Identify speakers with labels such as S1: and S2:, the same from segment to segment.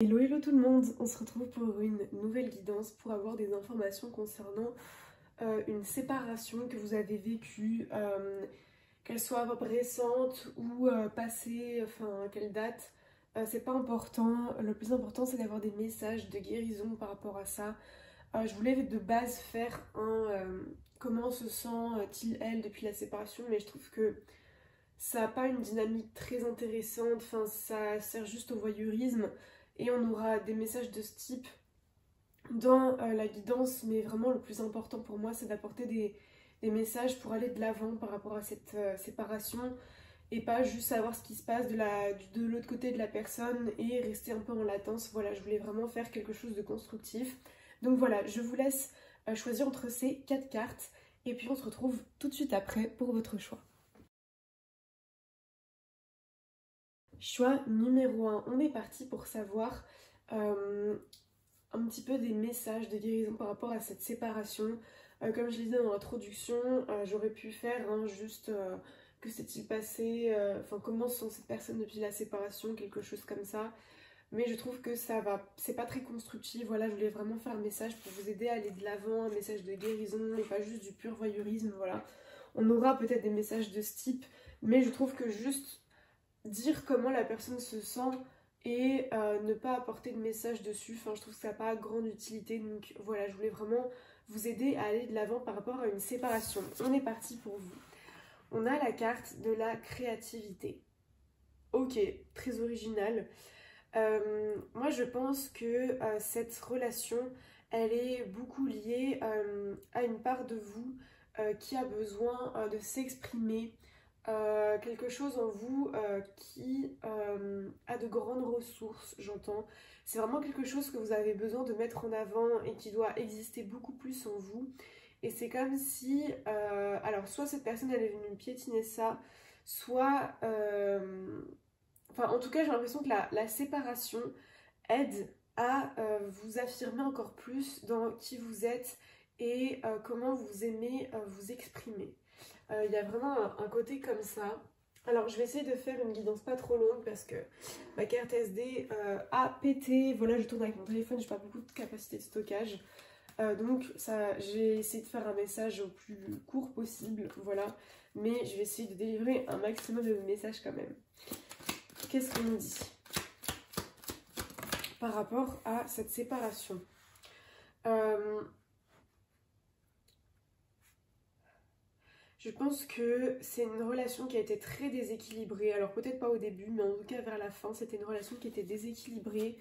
S1: Hello hello tout le monde, on se retrouve pour une nouvelle guidance pour avoir des informations concernant une séparation que vous avez vécue, qu'elle soit récente ou passée, enfin quelle date, c'est pas important. Le plus important c'est d'avoir des messages de guérison par rapport à ça. Je voulais de base faire un comment se sent-il elle depuis la séparation, mais je trouve que ça n'a pas une dynamique très intéressante, enfin ça sert juste au voyeurisme et on aura des messages de ce type dans la guidance, mais vraiment le plus important pour moi c'est d'apporter des messages pour aller de l'avant par rapport à cette séparation et pas juste savoir ce qui se passe de l'autre côté de la personne et rester un peu en latence. Voilà, je voulais vraiment faire quelque chose de constructif. Donc voilà, je vous laisse choisir entre ces 4 cartes et puis on se retrouve tout de suite après pour votre choix. Choix numéro 1, on est parti pour savoir un petit peu des messages de guérison par rapport à cette séparation. Comme je l'ai dit dans l'introduction, j'aurais pu faire juste que s'est-il passé, enfin comment sont ces personnes depuis la séparation, quelque chose comme ça. Mais je trouve que ça va, c'est pas très constructif. Voilà, je voulais vraiment faire un message pour vous aider à aller de l'avant, un message de guérison et pas juste du pur voyeurisme. Voilà, on aura peut-être des messages de ce type, mais je trouve que juste dire comment la personne se sent et ne pas apporter de message dessus, enfin je trouve que ça n'a pas grande utilité. Donc voilà, je voulais vraiment vous aider à aller de l'avant par rapport à une séparation. On est parti pour vous. On a la carte de la créativité. Ok, très original. Moi je pense que cette relation elle est beaucoup liée à une part de vous qui a besoin de s'exprimer, quelque chose en vous qui a de grandes ressources, j'entends. C'est vraiment quelque chose que vous avez besoin de mettre en avant et qui doit exister beaucoup plus en vous. Et c'est comme si, alors soit cette personne elle est venue piétiner ça, soit, enfin en tout cas j'ai l'impression que la séparation aide à vous affirmer encore plus dans qui vous êtes et comment vous aimez vous exprimer. Il y a vraiment un côté comme ça. Alors je vais essayer de faire une guidance pas trop longue parce que ma carte SD a pété. Voilà, je tourne avec mon téléphone, j'ai pas beaucoup de capacité de stockage. Donc j'ai essayé de faire un message au plus court possible, voilà. Mais je vais essayer de délivrer un maximum de messages quand même. Qu'est-ce qu'on nous dit par rapport à cette séparation? Je pense que c'est une relation qui a été très déséquilibrée. Alors peut-être pas au début, mais en tout cas vers la fin, c'était une relation qui était déséquilibrée.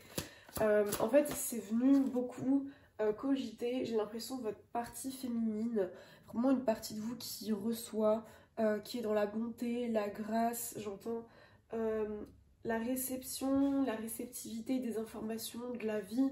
S1: En fait, c'est venu beaucoup cogiter, j'ai l'impression, votre partie féminine. Vraiment une partie de vous qui reçoit, qui est dans la bonté, la grâce, j'entends la réception, la réceptivité des informations, de la vie,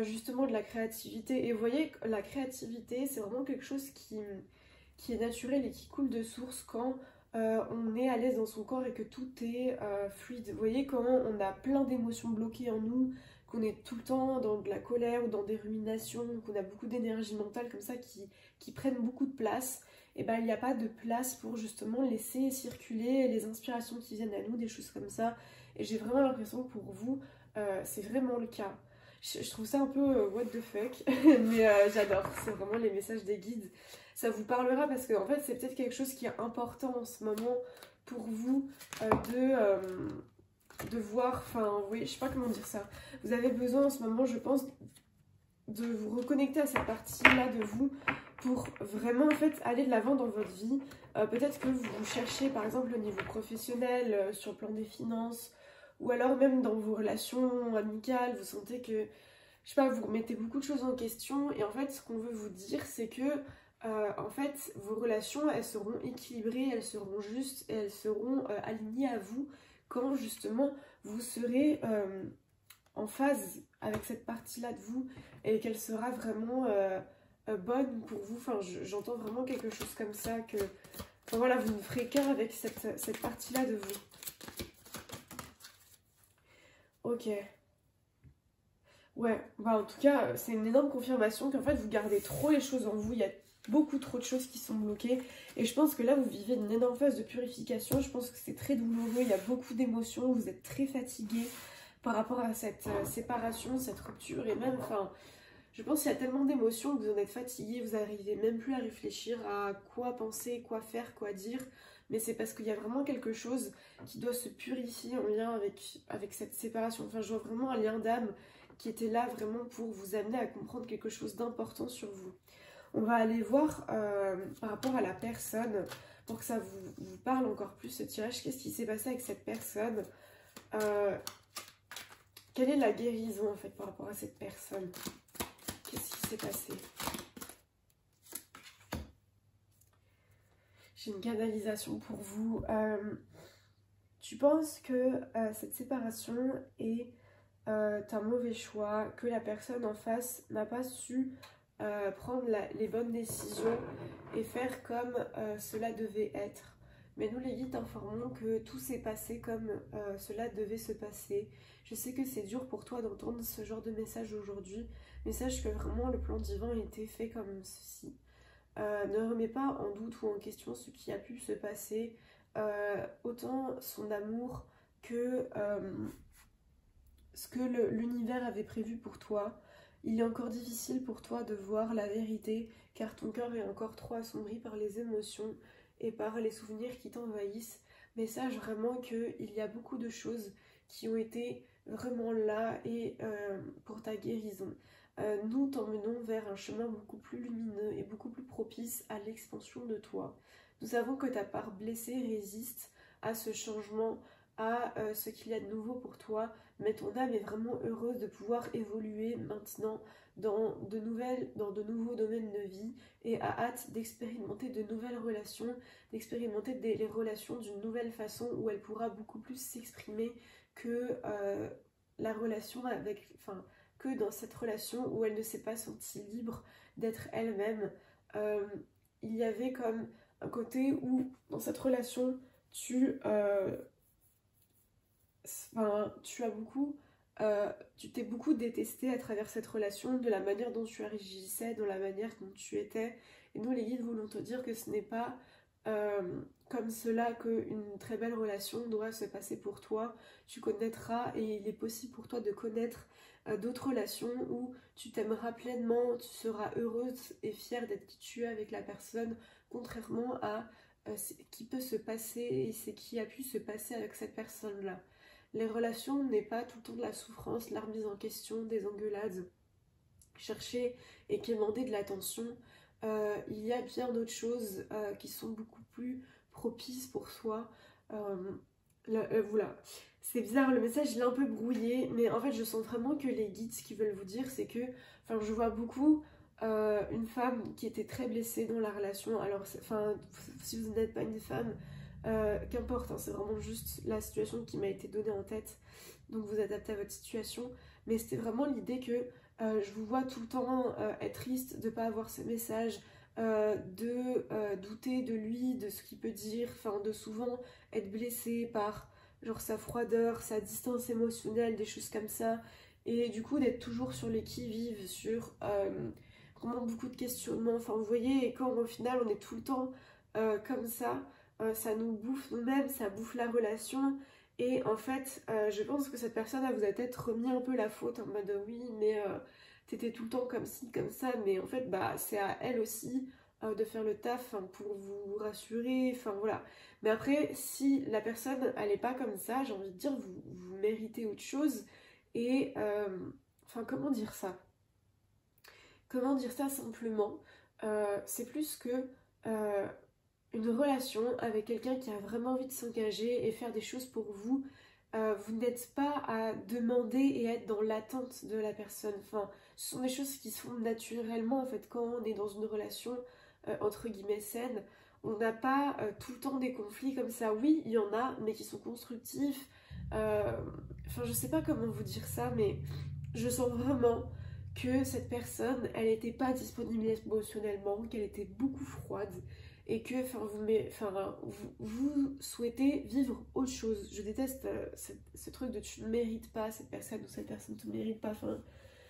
S1: justement de la créativité. Et vous voyez, la créativité, c'est vraiment quelque chose qui est naturel et qui coule de source quand on est à l'aise dans son corps et que tout est fluide. Vous voyez, quand on a plein d'émotions bloquées en nous, qu'on est tout le temps dans de la colère ou dans des ruminations, qu'on a beaucoup d'énergie mentale comme ça qui prennent beaucoup de place, et ben il n'y a pas de place pour justement laisser circuler les inspirations qui viennent à nous, des choses comme ça. Et j'ai vraiment l'impression que pour vous, c'est vraiment le cas. Je trouve ça un peu what the fuck, mais j'adore, c'est vraiment les messages des guides. Ça vous parlera parce que en fait c'est peut-être quelque chose qui est important en ce moment pour vous de voir, enfin oui, je sais pas comment dire ça. Vous avez besoin en ce moment, je pense, de vous reconnecter à cette partie-là de vous pour vraiment en fait aller de l'avant dans votre vie. Peut-être que vous cherchez par exemple au niveau professionnel, sur le plan des finances, ou alors même dans vos relations amicales, vous sentez que, je sais pas, vous remettez beaucoup de choses en question. Et en fait, ce qu'on veut vous dire, c'est que en fait, vos relations, elles seront équilibrées, elles seront justes, et elles seront alignées à vous quand justement vous serez en phase avec cette partie-là de vous et qu'elle sera vraiment bonne pour vous. Enfin, j'entends vraiment quelque chose comme ça, que enfin, voilà, vous ne ferez qu'un avec cette partie-là de vous. Ok. Ouais, bah en tout cas, c'est une énorme confirmation qu'en fait, vous gardez trop les choses en vous. Il y a beaucoup trop de choses qui sont bloquées. Et je pense que là, vous vivez une énorme phase de purification. Je pense que c'est très douloureux. Il y a beaucoup d'émotions. Vous êtes très fatigué par rapport à cette séparation, cette rupture, et même, enfin, je pense qu'il y a tellement d'émotions que vous en êtes fatigué, vous n'arrivez même plus à réfléchir à quoi penser, quoi faire, quoi dire, mais c'est parce qu'il y a vraiment quelque chose qui doit se purifier en lien avec cette séparation. Enfin, je vois vraiment un lien d'âme qui était là vraiment pour vous amener à comprendre quelque chose d'important sur vous. On va aller voir par rapport à la personne, pour que ça vous parle encore plus ce tirage, qu'est-ce qui s'est passé avec cette personne, quelle est la guérison en fait par rapport à cette personne, qu'est-ce qui s'est passé. J'ai une canalisation pour vous. Tu penses que cette séparation est un mauvais choix, que la personne en face n'a pas su prendre les bonnes décisions et faire comme cela devait être. Mais nous les guides informons que tout s'est passé comme cela devait se passer. Je sais que c'est dur pour toi d'entendre ce genre de message aujourd'hui, mais sache que vraiment le plan divin a été fait comme ceci. Ne remets pas en doute ou en question ce qui a pu se passer, autant son amour que ce que l'univers avait prévu pour toi. Il est encore difficile pour toi de voir la vérité, car ton cœur est encore trop assombri par les émotions et par les souvenirs qui t'envahissent. Mais sache vraiment qu'il y a beaucoup de choses qui ont été vraiment là et pour ta guérison. Nous t'emmenons vers un chemin beaucoup plus lumineux et beaucoup plus propice à l'expansion de toi. Nous savons que ta part blessée résiste à ce changement, à ce qu'il y a de nouveau pour toi, mais ton âme est vraiment heureuse de pouvoir évoluer maintenant dans de nouveaux domaines de vie et a hâte d'expérimenter de nouvelles relations, d'expérimenter les relations d'une nouvelle façon où elle pourra beaucoup plus s'exprimer que la relation avec, enfin, que dans cette relation où elle ne s'est pas sentie libre d'être elle-même. Il y avait comme un côté où dans cette relation tu as beaucoup, tu t'es beaucoup détesté à travers cette relation, de la manière dont tu agissais, de la manière dont tu étais. Et nous, les guides, voulons te dire que ce n'est pas comme cela qu'une très belle relation doit se passer pour toi. Tu connaîtras, et il est possible pour toi de connaître d'autres relations où tu t'aimeras pleinement, tu seras heureuse et fière d'être qui tu es avec la personne, contrairement à ce qui peut se passer et ce qui a pu se passer avec cette personne-là. Les relations n'est pas tout le temps de la souffrance, la remise en question, des engueulades. Chercher et quémander de l'attention, il y a bien d'autres choses qui sont beaucoup plus propices pour soi. Voilà. C'est bizarre, le message il est un peu brouillé, mais en fait je sens vraiment que les guides, ce qu'ils veulent vous dire, c'est que, enfin, je vois beaucoup une femme qui était très blessée dans la relation. Alors, enfin, si vous n'êtes pas une femme, qu'importe, hein, c'est vraiment juste la situation qui m'a été donnée en tête, donc vous adaptez à votre situation. Mais c'était vraiment l'idée que je vous vois tout le temps être triste de ne pas avoir ce message, de douter de lui, de ce qu'il peut dire, enfin de souvent être blessé par genre sa froideur, sa distance émotionnelle, des choses comme ça, et du coup d'être toujours sur les qui-vive, sur vraiment beaucoup de questionnements. Enfin vous voyez, et quand au final on est tout le temps comme ça nous bouffe nous-mêmes, ça bouffe la relation. Et en fait, je pense que cette personne elle vous a peut-être remis un peu la faute en mode oui, mais t'étais tout le temps comme ci, comme ça. Mais en fait, bah, c'est à elle aussi de faire le taf, hein, pour vous rassurer. Enfin voilà. Mais après, si la personne elle est pas comme ça, j'ai envie de dire, vous méritez autre chose. Et enfin, comment dire ça? Comment dire ça simplement? C'est plus que une relation avec quelqu'un qui a vraiment envie de s'engager et faire des choses pour vous. Vous n'êtes pas à demander et être dans l'attente de la personne. Enfin, ce sont des choses qui se font naturellement en fait quand on est dans une relation entre guillemets saine. On n'a pas tout le temps des conflits comme ça. Oui, il y en a, mais qui sont constructifs. Enfin, je sais pas comment vous dire ça, mais je sens vraiment que cette personne, elle n'était pas disponible émotionnellement, qu'elle était beaucoup froide et que vous souhaitez vivre autre chose. Je déteste ce truc de tu ne mérites pas cette personne ou cette personne ne te mérite pas. Enfin,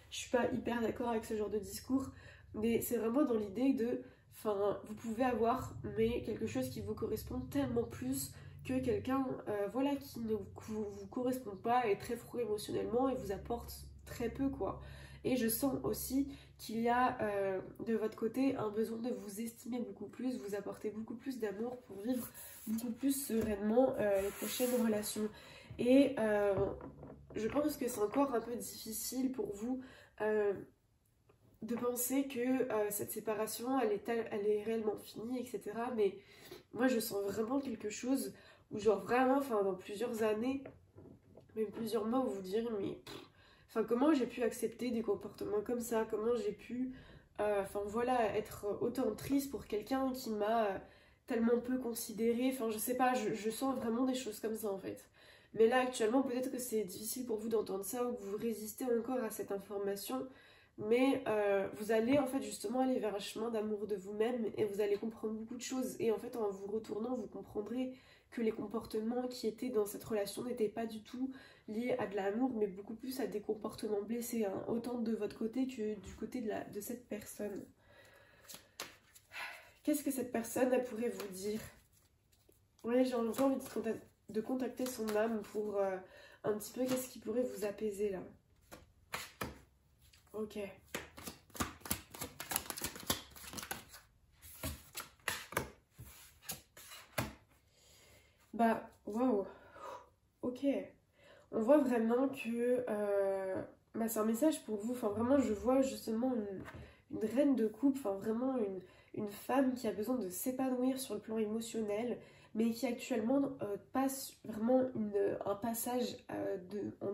S1: je suis pas hyper d'accord avec ce genre de discours, mais c'est vraiment dans l'idée de, enfin, vous pouvez avoir mais quelque chose qui vous correspond tellement plus que quelqu'un voilà, qui ne vous correspond pas, est très froid émotionnellement et vous apporte très peu quoi. Et je sens aussi qu'il y a de votre côté un besoin de vous estimer beaucoup plus, vous apporter beaucoup plus d'amour pour vivre beaucoup plus sereinement les prochaines relations. Et je pense que c'est encore un peu difficile pour vous de penser que cette séparation elle est réellement finie, etc. Mais moi je sens vraiment quelque chose où genre vraiment, enfin dans plusieurs années, même plusieurs mois, vous vous direz mais enfin comment j'ai pu accepter des comportements comme ça, comment j'ai pu enfin voilà, être autant triste pour quelqu'un qui m'a tellement peu considéré, enfin je sais pas, je sens vraiment des choses comme ça en fait. Mais là actuellement peut-être que c'est difficile pour vous d'entendre ça ou que vous résistez encore à cette information, mais vous allez en fait justement aller vers un chemin d'amour de vous-même et vous allez comprendre beaucoup de choses et en fait en vous retournant vous comprendrez que les comportements qui étaient dans cette relation n'étaient pas du tout liés à de l'amour mais beaucoup plus à des comportements blessés, hein, autant de votre côté que du côté de cette personne. Qu'est-ce que cette personne elle pourrait vous dire? Ouais, j'ai encore envie de contacter son âme pour un petit peu qu'est-ce qui pourrait vous apaiser là. Ok. Bah, waouh. Ok. On voit vraiment que bah, c'est un message pour vous. Enfin, vraiment, je vois justement une reine de coupe, enfin, vraiment une femme qui a besoin de s'épanouir sur le plan émotionnel, mais qui actuellement passe vraiment un passage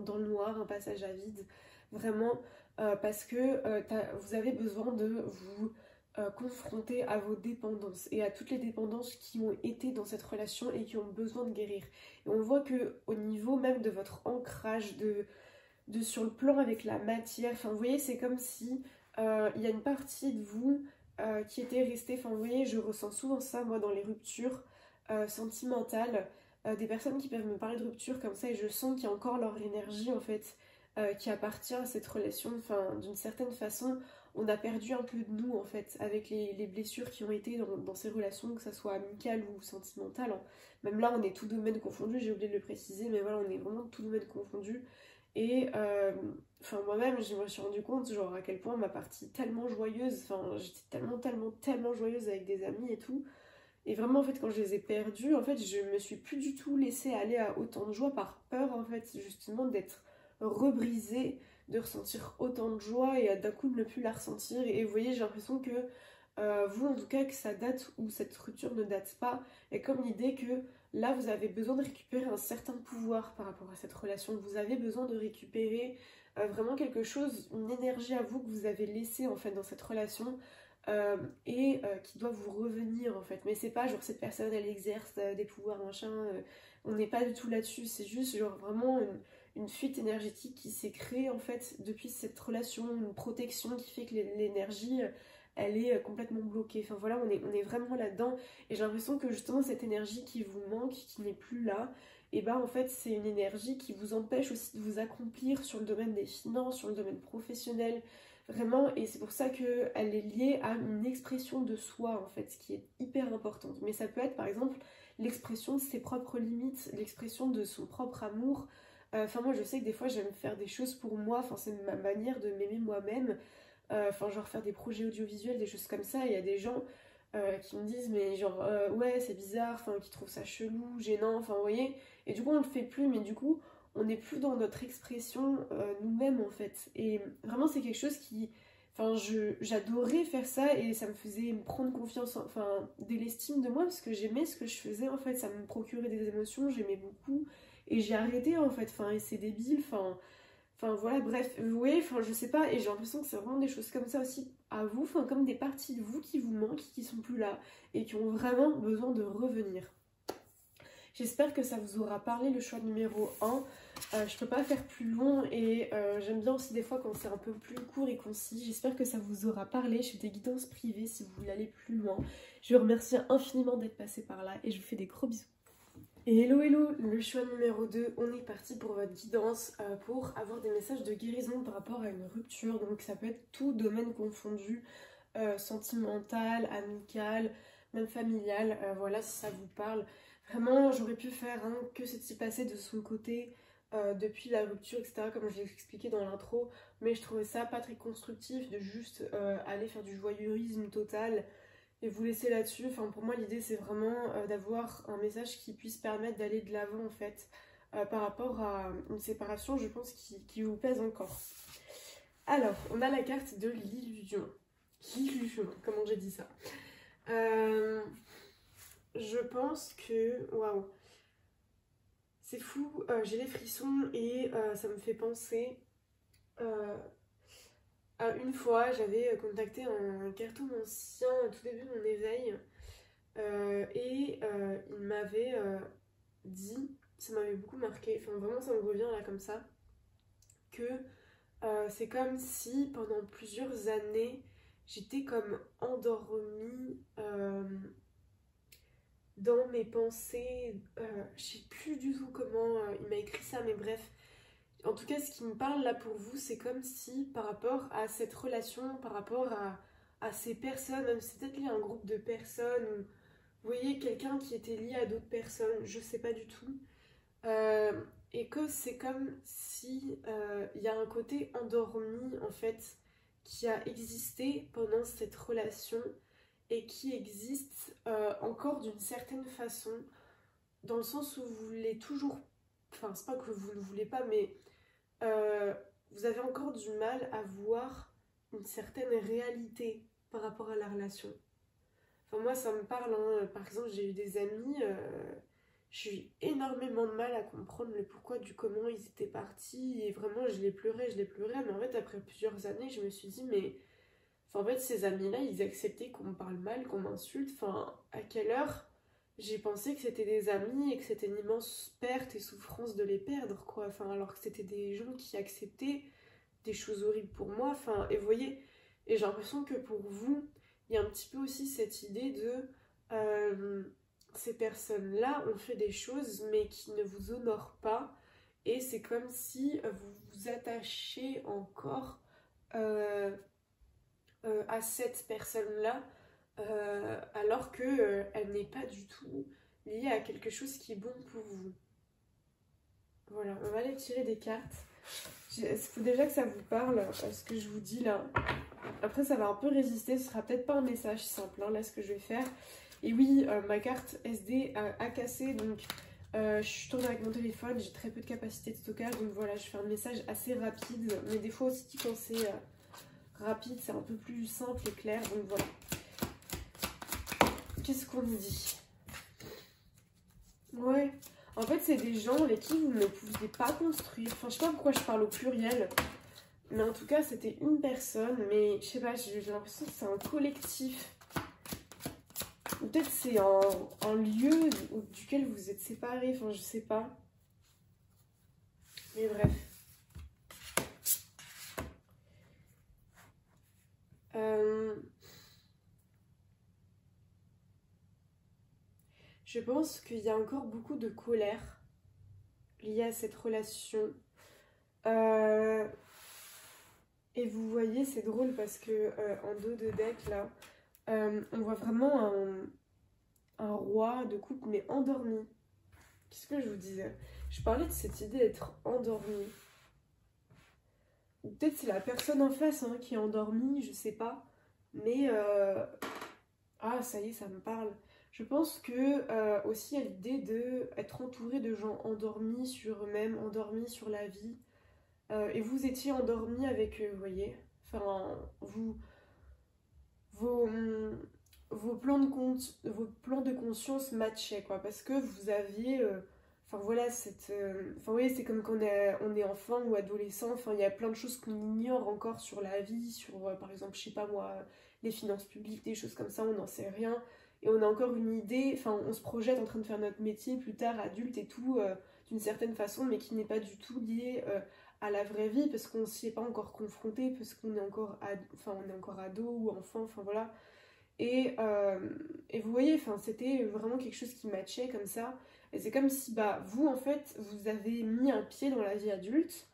S1: dans le noir, un passage à vide, vraiment, parce que vous avez besoin de vous confronter à vos dépendances et à toutes les dépendances qui ont été dans cette relation et qui ont besoin de guérir. Et on voit que au niveau même de votre ancrage, sur le plan avec la matière, enfin vous voyez c'est comme si il y a une partie de vous qui était restée, enfin vous voyez je ressens souvent ça moi dans les ruptures sentimentales, des personnes qui peuvent me parler de rupture comme ça et je sens qu'il y a encore leur énergie en fait qui appartient à cette relation, enfin d'une certaine façon on a perdu un peu de nous en fait avec les blessures qui ont été dans ces relations, que ça soit amicales ou sentimentales, hein. Même là on est tout domaine confondu, j'ai oublié de le préciser, mais voilà on est vraiment tout domaine confondu. Et enfin moi-même je me suis rendu compte genre à quel point ma partie tellement joyeuse, enfin j'étais tellement joyeuse avec des amis et tout. Et vraiment en fait quand je les ai perdus, en fait je me suis plus du tout laissée aller à autant de joie par peur en fait justement d'être rebrisée, de ressentir autant de joie et d'un coup de ne plus la ressentir. Et vous voyez j'ai l'impression que vous en tout cas que ça date ou cette rupture ne date pas. Et comme l'idée que là vous avez besoin de récupérer un certain pouvoir par rapport à cette relation, vous avez besoin de récupérer vraiment quelque chose, une énergie à vous que vous avez laissée en fait dans cette relation qui doit vous revenir en fait. Mais c'est pas genre cette personne elle exerce des pouvoirs machin, on n'est pas du tout là-dessus, c'est juste genre vraiment une fuite énergétique qui s'est créée en fait depuis cette relation, une protection qui fait que l'énergie elle est complètement bloquée. Enfin voilà, on est vraiment là-dedans et j'ai l'impression que justement cette énergie qui vous manque, qui n'est plus là, et bah en fait c'est une énergie qui vous empêche aussi de vous accomplir sur le domaine des finances, sur le domaine professionnel, vraiment. Et c'est pour ça qu'elle est liée à une expression de soi en fait, ce qui est hyper importante. Mais ça peut être par exemple l'expression de ses propres limites, l'expression de son propre amour. Enfin moi je sais que des fois j'aime faire des choses pour moi, enfin c'est ma manière de m'aimer moi-même. Enfin genre faire des projets audiovisuels, des choses comme ça. Il y a des gens qui me disent mais genre ouais c'est bizarre, enfin qui trouvent ça chelou, gênant, enfin vous voyez. Et du coup on le fait plus, mais du coup on n'est plus dans notre expression nous-mêmes en fait. Et vraiment c'est quelque chose qui, enfin j'adorais faire ça et ça me faisait me prendre confiance, enfin de l'estime de moi parce que j'aimais ce que je faisais en fait, ça me procurait des émotions, j'aimais beaucoup et j'ai arrêté en fait, enfin et c'est débile, enfin voilà, bref, vous voyez, enfin je sais pas, et j'ai l'impression que c'est vraiment des choses comme ça aussi à vous, enfin comme des parties de vous qui vous manquent, qui sont plus là, et qui ont vraiment besoin de revenir. J'espère que ça vous aura parlé le choix numéro 1. Je peux pas faire plus long et j'aime bien aussi des fois quand c'est un peu plus court et concis. J'espère que ça vous aura parlé. Je fais des guidances privées si vous voulez aller plus loin. Je vous remercie infiniment d'être passé par là et je vous fais des gros bisous. Et hello hello, le choix numéro 2, on est parti pour votre guidance pour avoir des messages de guérison par rapport à une rupture. Donc ça peut être tout domaine confondu, sentimental, amical, même familial, voilà si ça vous parle. Vraiment, j'aurais pu faire que s'est-il passé de son côté depuis la rupture, etc., comme je l'ai expliqué dans l'intro, mais je trouvais ça pas très constructif de juste aller faire du voyeurisme total et vous laisser là-dessus. Enfin, pour moi, l'idée, c'est vraiment d'avoir un message qui puisse permettre d'aller de l'avant, en fait, par rapport à une séparation, je pense, qui vous pèse encore. Alors, on a la carte de l'illusion. L'illusion, comment j'ai dit ça? Je pense que... Waouh! C'est fou, j'ai les frissons et ça me fait penser à une fois, j'avais contacté un cartomancien au tout début de mon éveil et il m'avait dit, ça m'avait beaucoup marqué, enfin vraiment ça me revient là comme ça, que c'est comme si pendant plusieurs années j'étais comme endormie dans mes pensées, je sais plus du tout comment il m'a écrit ça, mais bref. En tout cas, ce qui me parle là pour vous, c'est comme si par rapport à cette relation, par rapport à ces personnes, même si c'est peut-être lié à un groupe de personnes, ou vous voyez quelqu'un qui était lié à d'autres personnes, je sais pas du tout, et que c'est comme si il y a un côté endormi en fait qui a existé pendant cette relation et qui existe encore d'une certaine façon, dans le sens où vous voulez toujours, enfin c'est pas que vous ne voulez pas, mais euh, vous avez encore du mal à voir une certaine réalité par rapport à la relation. Enfin moi ça me parle, hein. Par exemple j'ai eu des amis, j'ai eu énormément de mal à comprendre le pourquoi du comment ils étaient partis et vraiment je les pleurais, mais en fait après plusieurs années je me suis dit mais enfin, en fait, ces amis-là, ils acceptaient qu'on me parle mal, qu'on m'insulte. Enfin, à quelle heure j'ai pensé que c'était des amis et que c'était une immense perte et souffrance de les perdre, quoi. Enfin, alors que c'était des gens qui acceptaient des choses horribles pour moi. Enfin, et vous voyez, et j'ai l'impression que pour vous, il y a un petit peu aussi cette idée de euh, ces personnes-là ont fait des choses, mais qui ne vous honorent pas. Et c'est comme si vous vous attachez encore. euh, à cette personne-là, alors que elle n'est pas du tout liée à quelque chose qui est bon pour vous. Voilà, on va aller tirer des cartes. Il faut déjà que ça vous parle, ce que je vous dis là. Après, ça va un peu résister, ce sera peut-être pas un message simple, hein, là, ce que je vais faire. Et oui, ma carte SD a cassé, donc je tourne avec mon téléphone, j'ai très peu de capacité de stockage, donc voilà, je fais un message assez rapide, mais des fois aussi quand c'est rapide, c'est un peu plus simple et clair, donc voilà. Qu'est-ce qu'on me dit? Ouais, en fait, c'est des gens avec qui vous ne pouviez pas construire. Enfin, je sais pas pourquoi je parle au pluriel, mais en tout cas, c'était une personne, mais je sais pas, j'ai l'impression que c'est un collectif. Ou peut-être c'est un lieu duquel vous êtes séparés, enfin, je sais pas. Mais bref. Je pense qu'il y a encore beaucoup de colère liée à cette relation. Et vous voyez, c'est drôle parce que en dos de deck, là, on voit vraiment un roi de coupe, mais endormi. Qu'est-ce que je vous disais? Je parlais de cette idée d'être endormi. Ou peut-être c'est la personne en face qui est endormie, je sais pas. Mais, ah, ça y est, ça me parle. Je pense que aussi il y a l'idée d'être entouré de gens endormis sur eux-mêmes, endormis sur la vie. Et vous étiez endormi avec eux, vous voyez. Enfin, vos, vos plans de conscience matchaient, quoi. Parce que vous aviez... enfin, voilà, enfin, vous voyez, c'est comme quand on est enfant ou adolescent. Enfin, il y a plein de choses qu'on ignore encore sur la vie, sur, par exemple, je sais pas moi, les finances publiques, des choses comme ça, on n'en sait rien. Et on a encore une idée, enfin, on se projette en train de faire notre métier plus tard, adulte et tout, d'une certaine façon, mais qui n'est pas du tout lié à la vraie vie, parce qu'on s'y est pas encore confronté, parce qu'on est encore, enfin, on est encore ado ou enfant, enfin voilà. Et vous voyez, enfin, c'était vraiment quelque chose qui matchait comme ça. Et c'est comme si, bah, vous, en fait, vous avez mis un pied dans la vie adulte,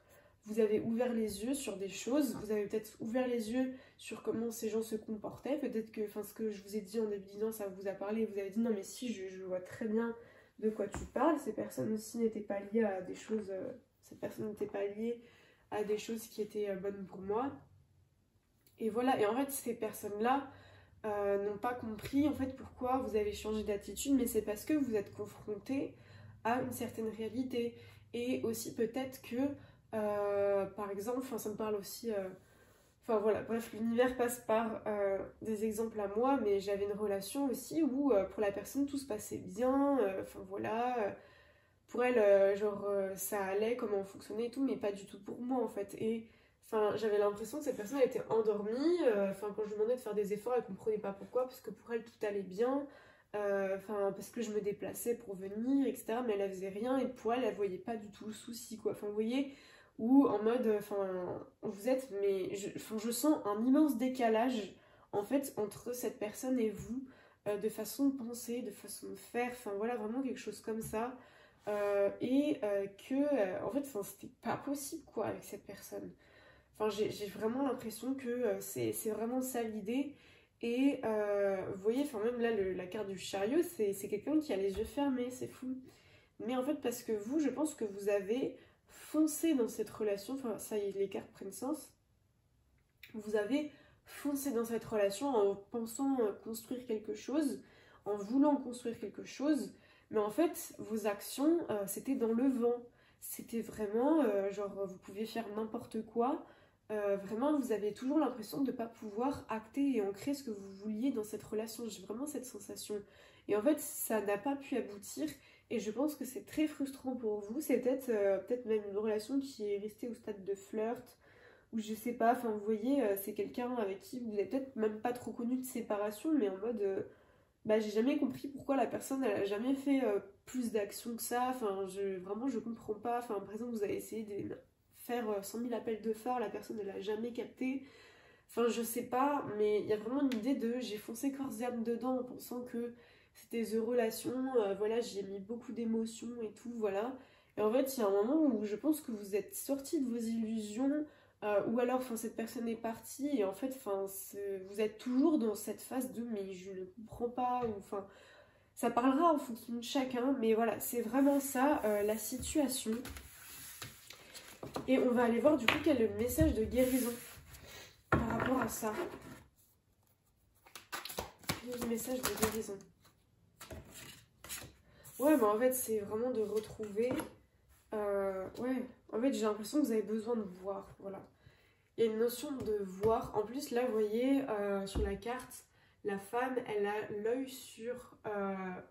S1: vous avez ouvert les yeux sur des choses, vous avez peut-être ouvert les yeux sur comment ces gens se comportaient, peut-être que, enfin, ce que je vous ai dit en début disant, ça vous a parlé, et vous avez dit, non mais si, je vois très bien de quoi tu parles. Ces personnes aussi n'étaient pas liées à des choses, cette personne n'était pas liée à des choses qui étaient bonnes pour moi. Et voilà, et en fait, ces personnes-là n'ont pas compris en fait pourquoi vous avez changé d'attitude, mais c'est parce que vous êtes confronté à une certaine réalité. Et aussi peut-être que, par exemple, ça me parle aussi... Enfin voilà, bref, l'univers passe par des exemples à moi, mais j'avais une relation aussi où pour la personne tout se passait bien, enfin voilà, pour elle, ça allait, comment on fonctionnait et tout, mais pas du tout pour moi en fait. Et enfin, j'avais l'impression que cette personne elle était endormie, enfin quand je lui demandais de faire des efforts, elle comprenait pas pourquoi, parce que pour elle tout allait bien, enfin parce que je me déplaçais pour venir, etc. Mais elle faisait rien et pour elle, elle voyait pas du tout le souci quoi. Enfin, vous voyez, ou en mode, enfin, vous êtes, mais je sens un immense décalage en fait entre cette personne et vous, de façon de penser, de façon de faire, enfin voilà, vraiment quelque chose comme ça. En fait, c'était pas possible quoi avec cette personne. Enfin, j'ai vraiment l'impression que c'est vraiment ça l'idée. Et vous voyez, enfin, même là, la carte du chariot, c'est quelqu'un qui a les yeux fermés, c'est fou. Mais en fait, parce que vous, je pense que vous avez foncé dans cette relation, enfin, ça y est, les cartes prennent sens. Vous avez foncé dans cette relation en pensant construire quelque chose, en voulant construire quelque chose, mais en fait, vos actions, c'était dans le vent. C'était vraiment, vous pouviez faire n'importe quoi. Vraiment, vous avez toujours l'impression de ne pas pouvoir acter et ancrer ce que vous vouliez dans cette relation. J'ai vraiment cette sensation. Et en fait, ça n'a pas pu aboutir. Et je pense que c'est très frustrant pour vous. C'est peut-être même une relation qui est restée au stade de flirt, ou je sais pas, enfin vous voyez, c'est quelqu'un avec qui vous n'avez peut-être même pas trop connu de séparation, mais en mode, bah j'ai jamais compris pourquoi la personne elle a jamais fait plus d'actions que ça, enfin vraiment je comprends pas, enfin par exemple vous avez essayé de faire 100 000 appels de phare, la personne elle a jamais capté, enfin je sais pas, mais il y a vraiment une idée de j'ai foncé corps et âme dedans en pensant que c'était The Relation, voilà j'y ai mis beaucoup d'émotions et tout, voilà. Et en fait il y a un moment où je pense que vous êtes sorti de vos illusions, ou alors cette personne est partie et en fait vous êtes toujours dans cette phase de mais je ne comprends pas, ou enfin ça parlera en fonction de chacun, mais voilà c'est vraiment ça la situation. Et on va aller voir du coup quel est le message de guérison par rapport à ça. Quel est le message de guérison? Ouais, mais en fait c'est vraiment de retrouver, ouais, en fait j'ai l'impression que vous avez besoin de voir, voilà. Il y a une notion de voir. En plus, là, vous voyez, sur la carte, la femme, elle a l'œil sur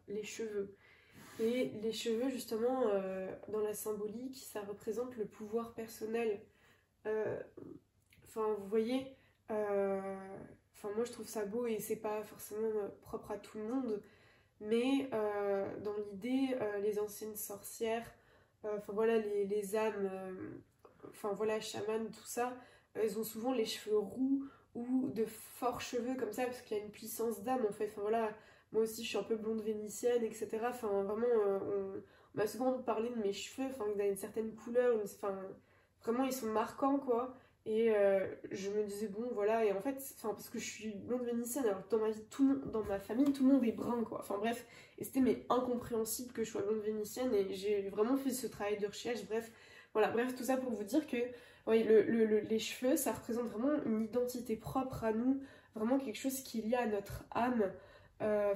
S1: les cheveux. Et les cheveux, justement, dans la symbolique, ça représente le pouvoir personnel. Enfin, vous voyez, moi, je trouve ça beau et c'est pas forcément propre à tout le monde. Mais dans l'idée, les anciennes sorcières, voilà, les âmes, voilà, chamanes, tout ça, elles ont souvent les cheveux roux ou de forts cheveux comme ça, parce qu'il y a une puissance d'âme en fait. Enfin voilà, moi aussi je suis un peu blonde vénitienne, etc. Enfin vraiment, on m'a souvent parlé de mes cheveux, enfin ils avaient une certaine couleur, vraiment ils sont marquants quoi. Et je me disais bon voilà, et en fait, parce que je suis blonde vénitienne, alors dans ma vie, dans ma famille, tout le monde est brun quoi. Enfin bref, et c'était mais incompréhensible que je sois blonde vénitienne, et j'ai vraiment fait ce travail de recherche, bref. Voilà, bref, tout ça pour vous dire que oui, les cheveux, ça représente vraiment une identité propre à nous, vraiment quelque chose qui est lié à notre âme.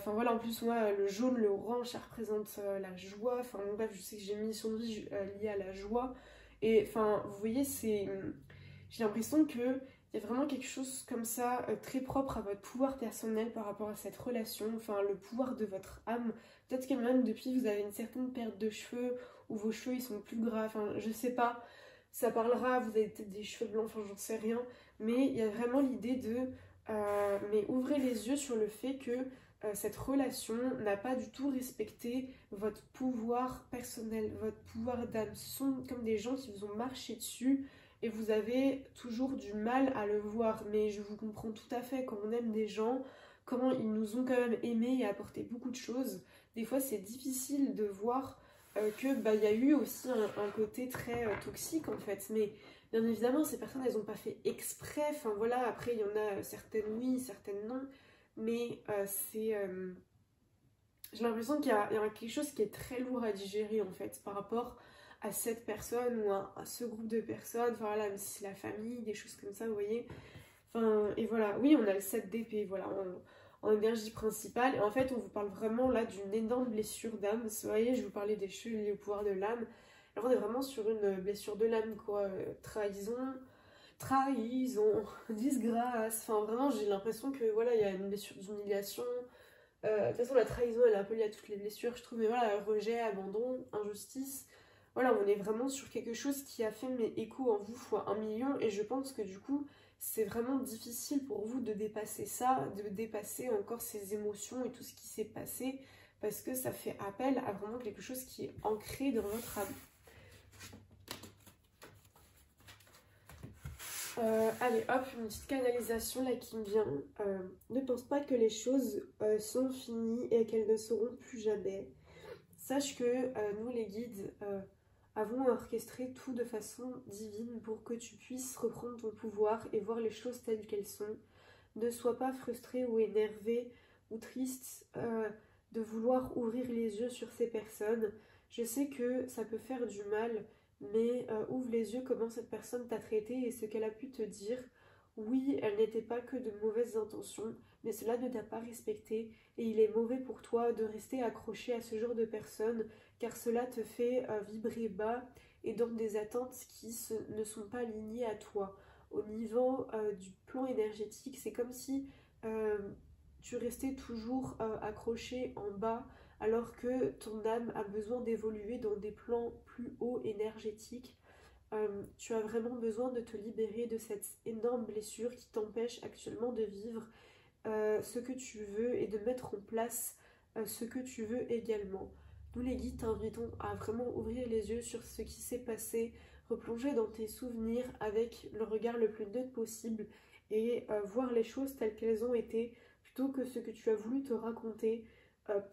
S1: Voilà, en plus, moi, le jaune, le orange, ça représente la joie. Enfin, bon, bref, je sais que j'ai mis sur vie liée à la joie. Et vous voyez, j'ai l'impression qu'il y a vraiment quelque chose comme ça, très propre à votre pouvoir personnel par rapport à cette relation, enfin, le pouvoir de votre âme. Peut-être que même depuis, vous avez une certaine perte de cheveux, ou vos cheveux, ils sont plus gras, enfin, je sais pas. Ça parlera, vous avez peut-être des cheveux blancs, enfin j'en sais rien, mais il y a vraiment l'idée de mais ouvrez les yeux sur le fait que cette relation n'a pas du tout respecté votre pouvoir personnel, votre pouvoir d'âme. Ce sont comme des gens qui vous ont marché dessus et vous avez toujours du mal à le voir, mais je vous comprends tout à fait. Quand on aime des gens, quand ils nous ont quand même aimés et apporté beaucoup de choses, des fois c'est difficile de voir que y a eu aussi un côté très toxique en fait, mais bien évidemment ces personnes elles ont pas fait exprès, enfin voilà, après il y en a certaines oui, certaines non, mais j'ai l'impression qu'il y a quelque chose qui est très lourd à digérer en fait par rapport à cette personne ou à ce groupe de personnes, enfin voilà, même si c'est la famille, des choses comme ça, vous voyez. Enfin, et voilà, oui, on a le 7 d'épée, voilà, en énergie principale. Et en fait, on vous parle vraiment là d'une énorme blessure d'âme. Vous voyez, je vous parlais des cheveux liés au pouvoir de l'âme. Alors, on est vraiment sur une blessure de l'âme, quoi. Trahison, disgrâce. Enfin, vraiment, j'ai l'impression que voilà, il y a une blessure d'humiliation. De toute façon, la trahison, elle est un peu liée à toutes les blessures, je trouve. Mais voilà, rejet, abandon, injustice. Voilà, on est vraiment sur quelque chose qui a fait mes échos en vous fois 1 million. Et je pense que du coup, c'est vraiment difficile pour vous de dépasser ça, de dépasser encore ces émotions et tout ce qui s'est passé. Parce que ça fait appel à vraiment quelque chose qui est ancré dans votre âme. Allez hop, une petite canalisation là qui me vient. Ne pense pas que les choses sont finies et qu'elles ne seront plus jamais. Sache que nous les guides avons orchestré tout de façon divine pour que tu puisses reprendre ton pouvoir et voir les choses telles qu'elles sont. Ne sois pas frustré ou énervé ou triste de vouloir ouvrir les yeux sur ces personnes. Je sais que ça peut faire du mal, mais ouvre les yeux comment cette personne t'a traité et ce qu'elle a pu te dire. Oui, elle n'était pas que de mauvaises intentions, mais cela ne t'a pas respecté et il est mauvais pour toi de rester accroché à ce genre de personnes car cela te fait vibrer bas et dans des attentes qui ne sont pas alignées à toi. Au niveau du plan énergétique, c'est comme si euh, tu restais toujours accroché en bas alors que ton âme a besoin d'évoluer dans des plans plus hauts énergétiques. Tu as vraiment besoin de te libérer de cette énorme blessure qui t'empêche actuellement de vivre ce que tu veux et de mettre en place ce que tu veux également. Nous les guides t'invitons à vraiment ouvrir les yeux sur ce qui s'est passé, replonger dans tes souvenirs avec le regard le plus neutre possible et voir les choses telles qu'elles ont été plutôt que ce que tu as voulu te raconter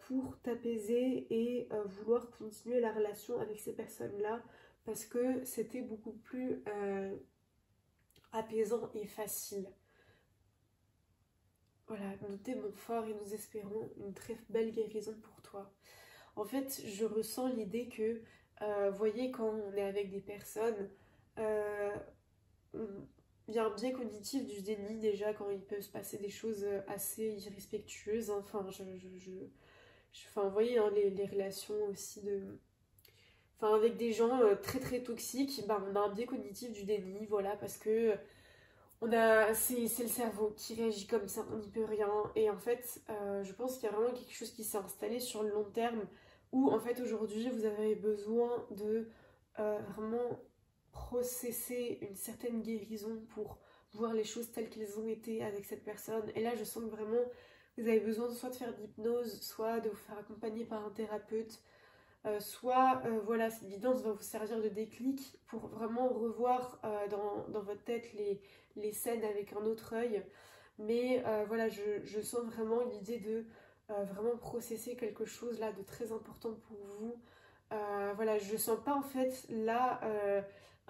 S1: pour t'apaiser et vouloir continuer la relation avec ces personnes-là parce que c'était beaucoup plus apaisant et facile. Voilà, nous t'aimons fort et nous espérons une très belle guérison pour toi. En fait, je ressens l'idée que, voyez, quand on est avec des personnes, euh, il y a un biais cognitif du déni déjà quand il peut se passer des choses assez irrespectueuses. Enfin, enfin, vous voyez, hein, les relations aussi de... Enfin, avec des gens très très toxiques, bah, on a un biais cognitif du déni, voilà, parce que c'est le cerveau qui réagit comme ça, on n'y peut rien. Et en fait, je pense qu'il y a vraiment quelque chose qui s'est installé sur le long terme où en fait aujourd'hui vous avez besoin de vraiment processer une certaine guérison pour voir les choses telles qu'elles ont été avec cette personne. Et là, je sens que vraiment vous avez besoin soit de faire de l'hypnose, soit de vous faire accompagner par un thérapeute. Soit voilà, cette guidance va vous servir de déclic pour vraiment revoir dans votre tête les scènes avec un autre œil. Mais voilà, je sens vraiment l'idée de vraiment processer quelque chose là de très important pour vous. Voilà, je sens pas en fait là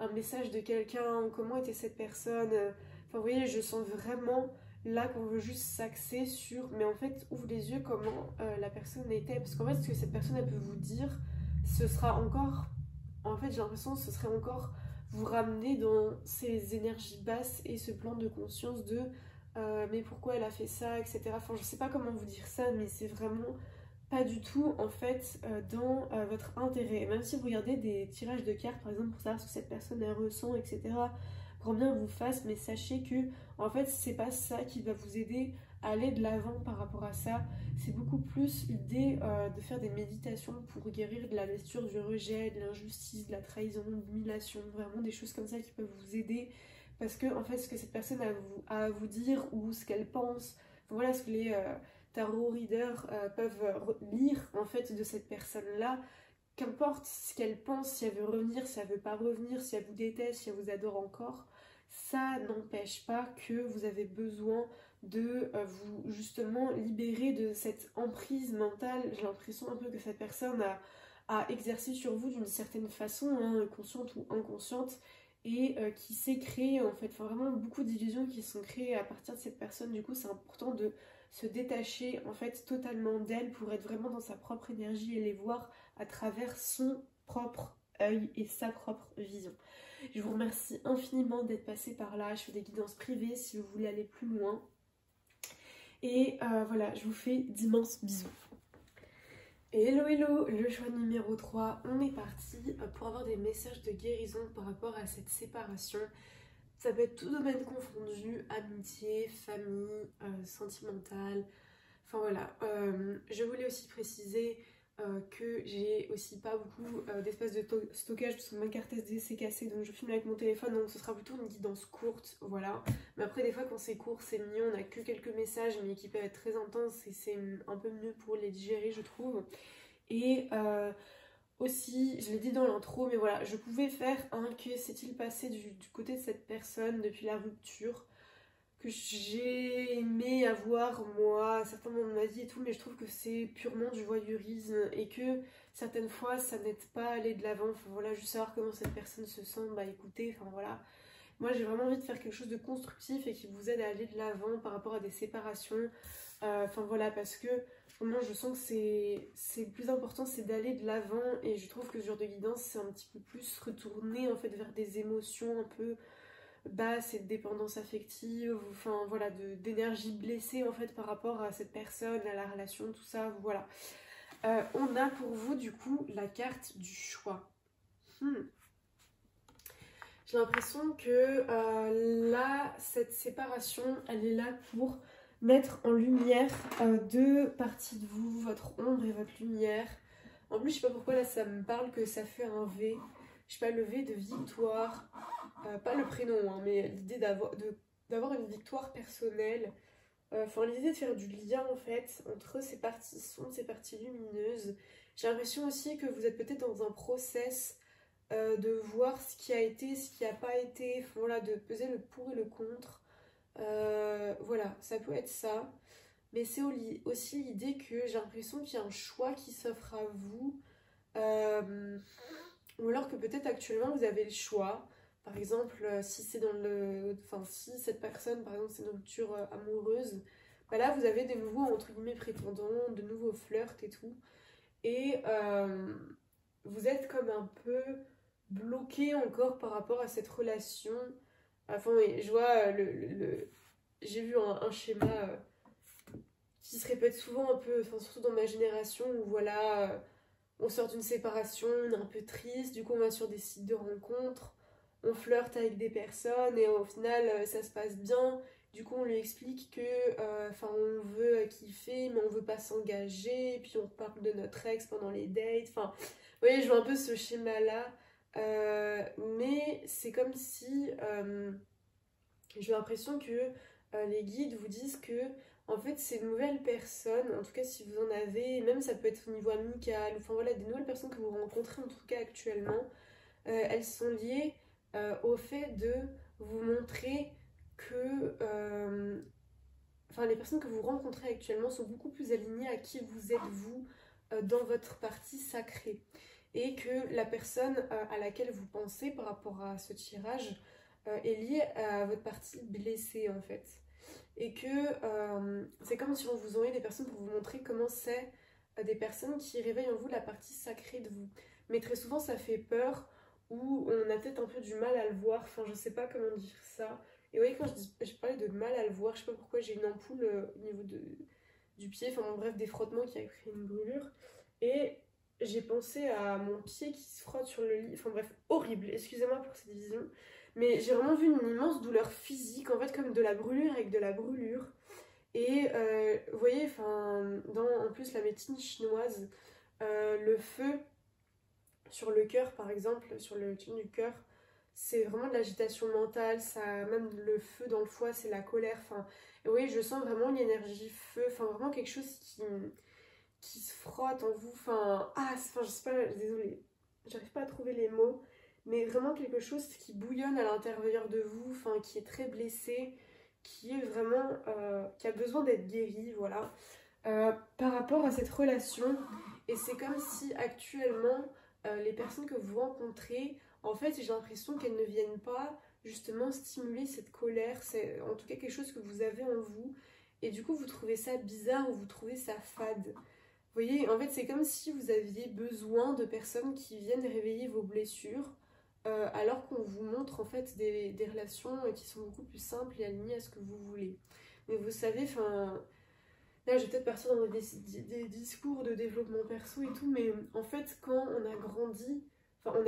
S1: un message de quelqu'un, comment était cette personne. Enfin, vous voyez, je sens vraiment là qu'on veut juste s'axer sur, mais en fait, ouvre les yeux comment la personne était. Parce qu'en fait, ce que cette personne elle peut vous dire, ce sera encore, en fait, j'ai l'impression que ce serait encore vous ramener dans ces énergies basses et ce plan de conscience de mais pourquoi elle a fait ça, etc. Enfin, je sais pas comment vous dire ça, mais c'est vraiment pas du tout en fait dans votre intérêt. Même si vous regardez des tirages de cartes par exemple pour savoir ce que cette personne elle ressent, etc. Grand bien vous fasse, mais sachez que en fait c'est pas ça qui va vous aider à aller de l'avant par rapport à ça. C'est beaucoup plus l'idée de faire des méditations pour guérir de la blessure, du rejet, de l'injustice, de la trahison, de l'humiliation, vraiment des choses comme ça qui peuvent vous aider. Parce que en fait ce que cette personne a à vous dire ou ce qu'elle pense, voilà ce que les tarot readers peuvent lire en fait de cette personne-là, qu'importe ce qu'elle pense, si elle veut revenir, si elle veut pas revenir, si elle vous déteste, si elle vous adore encore, ça n'empêche pas que vous avez besoin de vous justement libérer de cette emprise mentale. J'ai l'impression un peu que cette personne a exercé sur vous d'une certaine façon, hein, consciente ou inconsciente, et qui s'est créée en fait, enfin vraiment beaucoup d'illusions qui sont créées à partir de cette personne. Du coup c'est important de se détacher en fait totalement d'elle pour être vraiment dans sa propre énergie et les voir à travers son propre œil et sa propre vision. Je vous remercie infiniment d'être passé par là. Je fais des guidances privées si vous voulez aller plus loin. Et voilà, je vous fais d'immenses bisous. Hello hello, le choix numéro 3, on est parti pour avoir des messages de guérison par rapport à cette séparation. Ça peut être tout domaine confondu, amitié, famille, sentimentale, enfin voilà. Je voulais aussi préciser que j'ai aussi pas beaucoup d'espace de stockage parce que ma carte SD s'est cassée, donc je filme avec mon téléphone, donc ce sera plutôt une guidance courte, voilà. Mais après des fois quand c'est court c'est mieux, on a que quelques messages mais qui peuvent être très intenses et c'est un peu mieux pour les digérer je trouve. Et aussi, je l'ai dit dans l'intro, mais voilà, je pouvais faire un que s'est-il passé du côté de cette personne depuis la rupture que j'ai aimé avoir moi à certains moments de ma vie et tout, mais je trouve que c'est purement du voyeurisme et que certaines fois ça n'aide pas à aller de l'avant. Enfin voilà, juste savoir comment cette personne se sent, bah écoutez, enfin voilà. Moi j'ai vraiment envie de faire quelque chose de constructif et qui vous aide à aller de l'avant par rapport à des séparations. Enfin voilà, parce que vraiment je sens que c'est le plus important, c'est d'aller de l'avant et je trouve que ce genre de guidance c'est un petit peu plus retourné en fait vers des émotions un peu basse et de dépendance affective, enfin voilà, d'énergie blessée en fait par rapport à cette personne, à la relation, tout ça, voilà. On a pour vous du coup la carte du choix. J'ai l'impression que là, cette séparation, elle est là pour mettre en lumière deux parties de vous, votre ombre et votre lumière. En plus, je sais pas pourquoi là ça me parle que ça fait un V. Je sais pas, le V de victoire. Pas le prénom, hein, mais l'idée d'avoir une victoire personnelle. Enfin, l'idée de faire du lien en fait entre ces parties sombres, ces parties lumineuses. J'ai l'impression aussi que vous êtes peut-être dans un process de voir ce qui a été, ce qui n'a pas été, enfin, voilà, de peser le pour et le contre. Voilà, ça peut être ça. Mais c'est aussi l'idée que j'ai l'impression qu'il y a un choix qui s'offre à vous. Ou alors que peut-être actuellement vous avez le choix. Par exemple, si c'est dans le. Enfin, si cette personne, par exemple, c'est une rupture amoureuse, bah là vous avez des nouveaux, entre guillemets, prétendants, de nouveaux flirts et tout. Et vous êtes comme un peu bloqué encore par rapport à cette relation. Enfin, oui, je vois, j'ai vu un schéma qui se répète souvent un peu, enfin, surtout dans ma génération, où voilà, on sort d'une séparation, on est un peu triste, du coup on va sur des sites de rencontres, on flirte avec des personnes et au final ça se passe bien. Du coup on lui explique que on veut kiffer mais on veut pas s'engager, puis on parle de notre ex pendant les dates. Enfin, vous voyez, je vois un peu ce schéma-là. Mais c'est comme si j'ai l'impression que les guides vous disent que en fait ces nouvelles personnes, en tout cas si vous en avez, même ça peut être au niveau amical, enfin voilà, des nouvelles personnes que vous rencontrez en tout cas actuellement, elles sont liées au fait de vous montrer que les personnes que vous rencontrez actuellement sont beaucoup plus alignées à qui vous êtes vous dans votre partie sacrée. Et que la personne à laquelle vous pensez par rapport à ce tirage est liée à votre partie blessée en fait. Et que c'est comme si on vous envoyait des personnes pour vous montrer comment c'est des personnes qui réveillent en vous la partie sacrée de vous. Mais très souvent ça fait peur ou on a peut-être un peu du mal à le voir, enfin je sais pas comment dire ça. Et vous voyez, quand je parlais de mal à le voir, je sais pas pourquoi j'ai une ampoule au niveau du pied, enfin bon, bref, des frottements qui a créé une brûlure. Et j'ai pensé à mon pied qui se frotte sur le lit, enfin bref, horrible, excusez-moi pour cette vision. Mais j'ai vraiment vu une immense douleur physique, en fait comme de la brûlure avec de la brûlure. Et vous voyez, en plus la médecine chinoise, le feu sur le cœur par exemple, sur le tube du cœur, c'est vraiment de l'agitation mentale, ça, même le feu dans le foie, c'est la colère. Enfin, et oui, je sens vraiment l'énergie feu, enfin vraiment quelque chose qui se frotte en vous. Je sais pas, désolée, j'arrive pas à trouver les mots, mais vraiment quelque chose qui bouillonne à l'intérieur de vous, enfin qui est très blessé, qui est vraiment, qui a besoin d'être guéri, voilà. Par rapport à cette relation, et c'est comme si actuellement les personnes que vous rencontrez en fait j'ai l'impression qu'elles ne viennent pas justement stimuler cette colère, c'est en tout cas quelque chose que vous avez en vous, et du coup vous trouvez ça bizarre ou vous trouvez ça fade. Vous voyez, en fait c'est comme si vous aviez besoin de personnes qui viennent réveiller vos blessures, alors qu'on vous montre en fait des relations qui sont beaucoup plus simples et alignées à ce que vous voulez. Mais vous savez, enfin, là je vais peut-être partir dans des discours de développement perso et tout, mais en fait quand on a grandi, enfin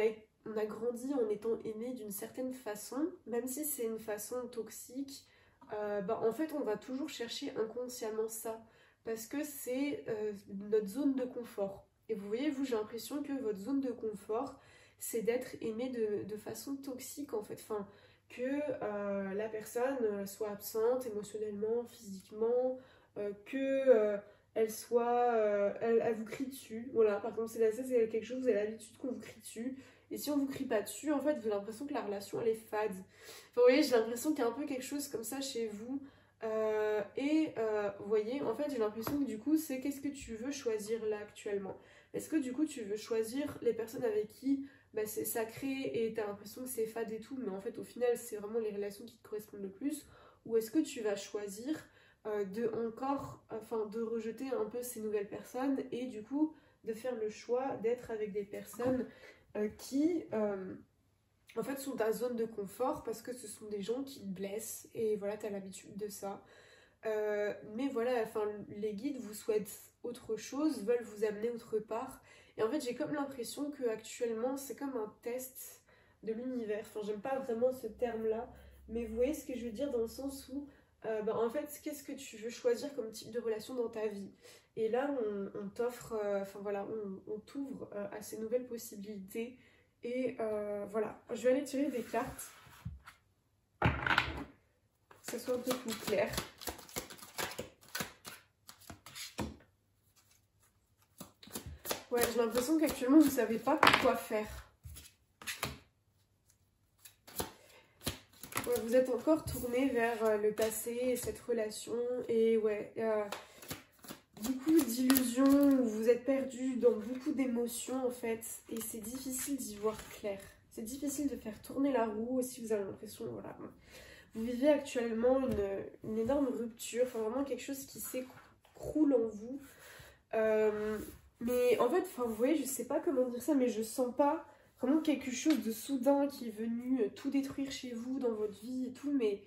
S1: on a grandi en étant aimé d'une certaine façon, même si c'est une façon toxique, bah, en fait on va toujours chercher inconsciemment ça, parce que c'est notre zone de confort. Et vous voyez, vous, j'ai l'impression que votre zone de confort, c'est d'être aimé de façon toxique en fait. Enfin, que la personne soit absente émotionnellement, physiquement, elle soit, elle vous crie dessus. Voilà, par exemple, ça c'est quelque chose, vous avez l'habitude qu'on vous crie dessus. Et si on vous crie pas dessus, en fait, vous avez l'impression que la relation elle est fade. Enfin, vous voyez, j'ai l'impression qu'il y a un peu quelque chose comme ça chez vous. Vous voyez, en fait, j'ai l'impression que du coup, c'est qu'est-ce que tu veux choisir là actuellement? Est-ce que du coup, tu veux choisir les personnes avec qui bah, c'est sacré et t'as l'impression que c'est fade et tout, mais en fait, au final, c'est vraiment les relations qui te correspondent le plus? Ou est-ce que tu vas choisir de rejeter un peu ces nouvelles personnes et du coup, de faire le choix d'être avec des personnes qui en fait sont ta zone de confort parce que ce sont des gens qui te blessent et voilà, t'as l'habitude de ça. Mais voilà, enfin, les guides vous souhaitent autre chose, veulent vous amener autre part. Et en fait, j'ai comme l'impression que actuellement, c'est comme un test de l'univers. Enfin, j'aime pas vraiment ce terme-là, mais vous voyez ce que je veux dire dans le sens où, bah, en fait, qu'est-ce que tu veux choisir comme type de relation dans ta vie? Et là, on t'offre, enfin voilà, on t'ouvre à ces nouvelles possibilités. Et voilà, je vais aller tirer des cartes, que ça soit un peu plus clair. Ouais, j'ai l'impression qu'actuellement vous savez pas quoi faire. Ouais, vous êtes encore tourné vers le passé et cette relation. Et ouais, beaucoup d'illusions, vous êtes perdu dans beaucoup d'émotions en fait. Et c'est difficile d'y voir clair. C'est difficile de faire tourner la roue si vous avez l'impression, voilà. Vous vivez actuellement une énorme rupture, enfin vraiment quelque chose qui s'écroule en vous. Mais en fait, enfin, vous voyez, je sais pas comment dire ça, mais je sens pas vraiment quelque chose de soudain qui est venu tout détruire chez vous, dans votre vie et tout, mais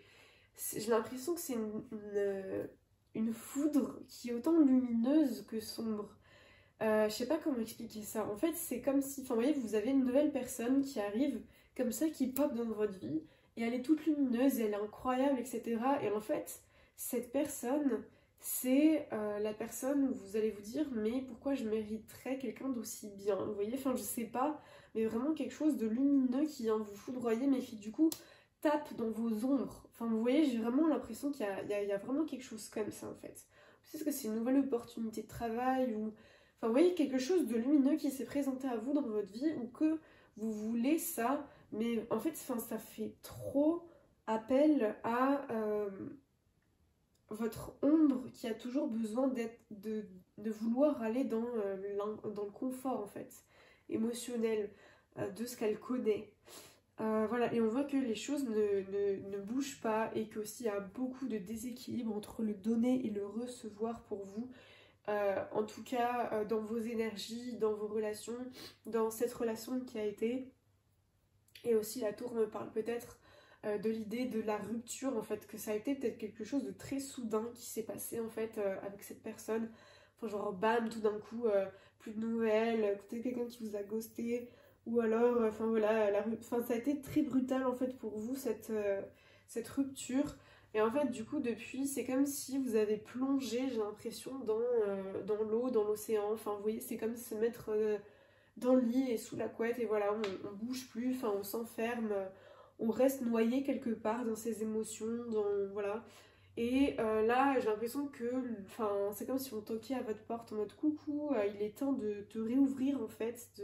S1: j'ai l'impression que c'est une foudre qui est autant lumineuse que sombre. Je sais pas comment expliquer ça. En fait, c'est comme si, enfin, vous voyez, vous avez une nouvelle personne qui arrive, comme ça, qui pop dans votre vie, et elle est toute lumineuse, et elle est incroyable, etc. Et en fait, cette personne, c'est la personne où vous allez vous dire, mais pourquoi je mériterais quelqu'un d'aussi bien? Vous voyez, enfin, je sais pas, mais vraiment quelque chose de lumineux qui vient vous foudroyer, mais qui, du coup, tape dans vos ombres. Enfin, vous voyez, j'ai vraiment l'impression qu'il y a vraiment quelque chose comme ça, en fait. Peut-être que c'est une nouvelle opportunité de travail, ou enfin, vous voyez, quelque chose de lumineux qui s'est présenté à vous dans votre vie ou que vous voulez ça, mais en fait, enfin, ça fait trop appel à votre ombre qui a toujours besoin de vouloir aller dans le confort, en fait, émotionnel, de ce qu'elle connaît. Voilà, et on voit que les choses ne bougent pas et qu'aussi il y a beaucoup de déséquilibre entre le donner et le recevoir pour vous. En tout cas dans vos énergies, dans vos relations, dans cette relation qui a été. Et aussi la tour me parle peut-être de l'idée de la rupture en fait, que ça a été peut-être quelque chose de très soudain qui s'est passé en fait avec cette personne. Enfin genre bam, tout d'un coup, plus de nouvelles, peut-être quelqu'un qui vous a ghosté, ou alors, enfin voilà, enfin, ça a été très brutal en fait pour vous cette rupture. Et en fait, du coup, depuis, c'est comme si vous avez plongé, j'ai l'impression, dans l'eau, dans l'océan. Enfin, vous voyez, c'est comme se mettre dans le lit et sous la couette, et voilà, on bouge plus, enfin, on s'enferme, on reste noyé quelque part dans ses émotions, voilà. Et là, j'ai l'impression que, enfin, c'est comme si on toquait à votre porte en mode coucou, il est temps de te réouvrir, en fait,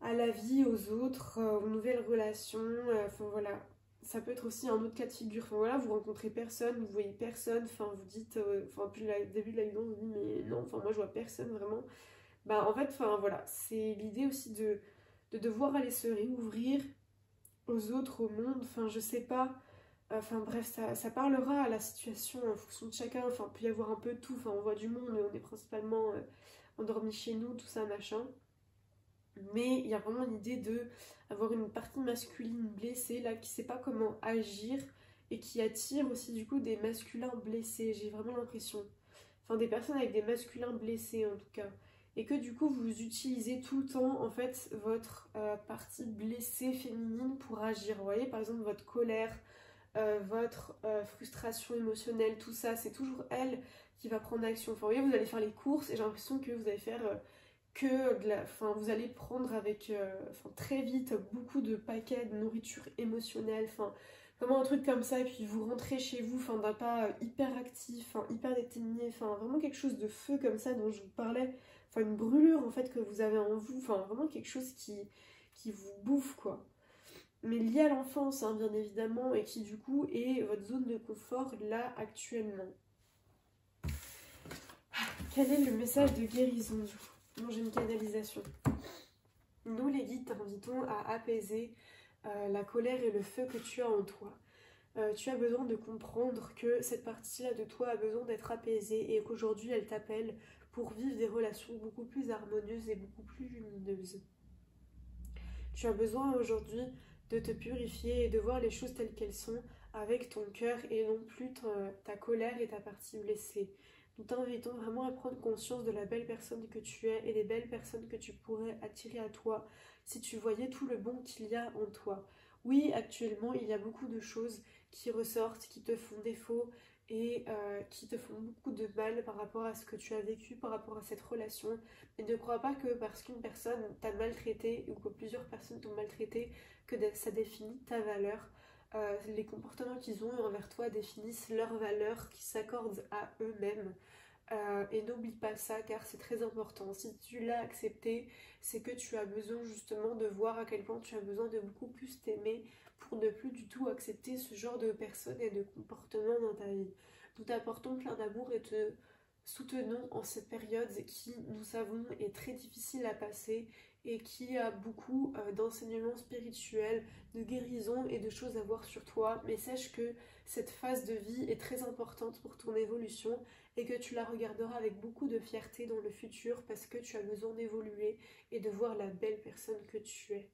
S1: à la vie, aux autres, aux nouvelles relations, enfin voilà. Ça peut être aussi un autre cas de figure. Enfin voilà, vous rencontrez personne, vous voyez personne, enfin vous dites, enfin depuis le début de la vidéo, on vous dit mais non, enfin moi je vois personne vraiment. Bah en fait, enfin voilà, c'est l'idée aussi de devoir aller se réouvrir aux autres, au monde, enfin je sais pas. Enfin bref, ça parlera à la situation en fonction de chacun. Enfin, il peut y avoir un peu de tout. Enfin, on voit du monde, on est principalement endormis chez nous, tout ça, machin. Mais il y a vraiment l'idée de avoir une partie masculine blessée, là, qui sait pas comment agir et qui attire aussi du coup des masculins blessés. J'ai vraiment l'impression. Enfin, des personnes avec des masculins blessés en tout cas. Et que du coup, vous utilisez tout le temps, en fait, votre partie blessée féminine pour agir. Vous voyez, par exemple, votre colère, votre frustration émotionnelle, tout ça, c'est toujours elle qui va prendre action. Enfin, vous voyez, vous allez faire les courses et j'ai l'impression que vous allez faire que de la... Enfin, vous allez prendre avec très vite beaucoup de paquets de nourriture émotionnelle, enfin, vraiment un truc comme ça, et puis vous rentrez chez vous, enfin, d'un pas hyper actif, enfin, hyper déterminé, enfin, vraiment quelque chose de feu comme ça dont je vous parlais, enfin, une brûlure en fait que vous avez en vous, enfin, vraiment quelque chose qui vous bouffe, quoi. Mais lié à l'enfance, hein, bien évidemment, et qui du coup est votre zone de confort là actuellement. Quel est le message de guérison du coup? Bon, j'ai une canalisation. Nous, les guides, t'invitons à apaiser la colère et le feu que tu as en toi. Tu as besoin de comprendre que cette partie-là de toi a besoin d'être apaisée et qu'aujourd'hui, elle t'appelle pour vivre des relations beaucoup plus harmonieuses et beaucoup plus lumineuses. Tu as besoin aujourd'hui de te purifier et de voir les choses telles qu'elles sont avec ton cœur et non plus ta colère et ta partie blessée. Nous t'invitons vraiment à prendre conscience de la belle personne que tu es et des belles personnes que tu pourrais attirer à toi si tu voyais tout le bon qu'il y a en toi. Oui, actuellement, il y a beaucoup de choses qui ressortent, qui te font défaut et qui te font beaucoup de mal par rapport à ce que tu as vécu, par rapport à cette relation. Et ne crois pas que parce qu'une personne t'a maltraité ou que plusieurs personnes t'ont maltraité, que ça définit ta valeur. Les comportements qu'ils ont envers toi définissent leur valeur qui s'accordent à eux-mêmes. Et n'oublie pas ça car c'est très important. Si tu l'as accepté, c'est que tu as besoin justement de voir à quel point tu as besoin de beaucoup plus t'aimer pour ne plus du tout accepter ce genre de personnes et de comportements dans ta vie. Nous t'apportons plein d'amour et te soutenons en cette période qui, nous savons, est très difficile à passer et qui a beaucoup d'enseignements spirituels, de guérison et de choses à voir sur toi. Mais sache que cette phase de vie est très importante pour ton évolution et que tu la regarderas avec beaucoup de fierté dans le futur parce que tu as besoin d'évoluer et de voir la belle personne que tu es.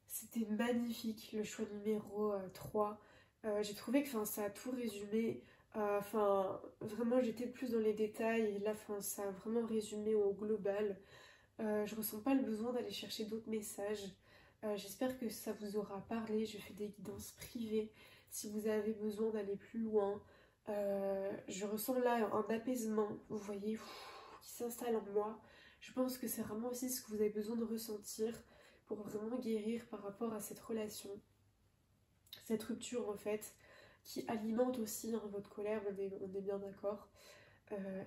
S1: C'était magnifique le choix numéro 3. J'ai trouvé que ça a tout résumé. Vraiment j'étais plus dans les détails et là ça a vraiment résumé au global. Je ressens pas le besoin d'aller chercher d'autres messages. J'espère que ça vous aura parlé. Je fais des guidances privées si vous avez besoin d'aller plus loin. Je ressens là un apaisement, vous voyez, qui s'installe en moi. Je pense que c'est vraiment aussi ce que vous avez besoin de ressentir pour vraiment guérir par rapport à cette relation, cette rupture en fait, qui alimente aussi votre colère, on est bien d'accord.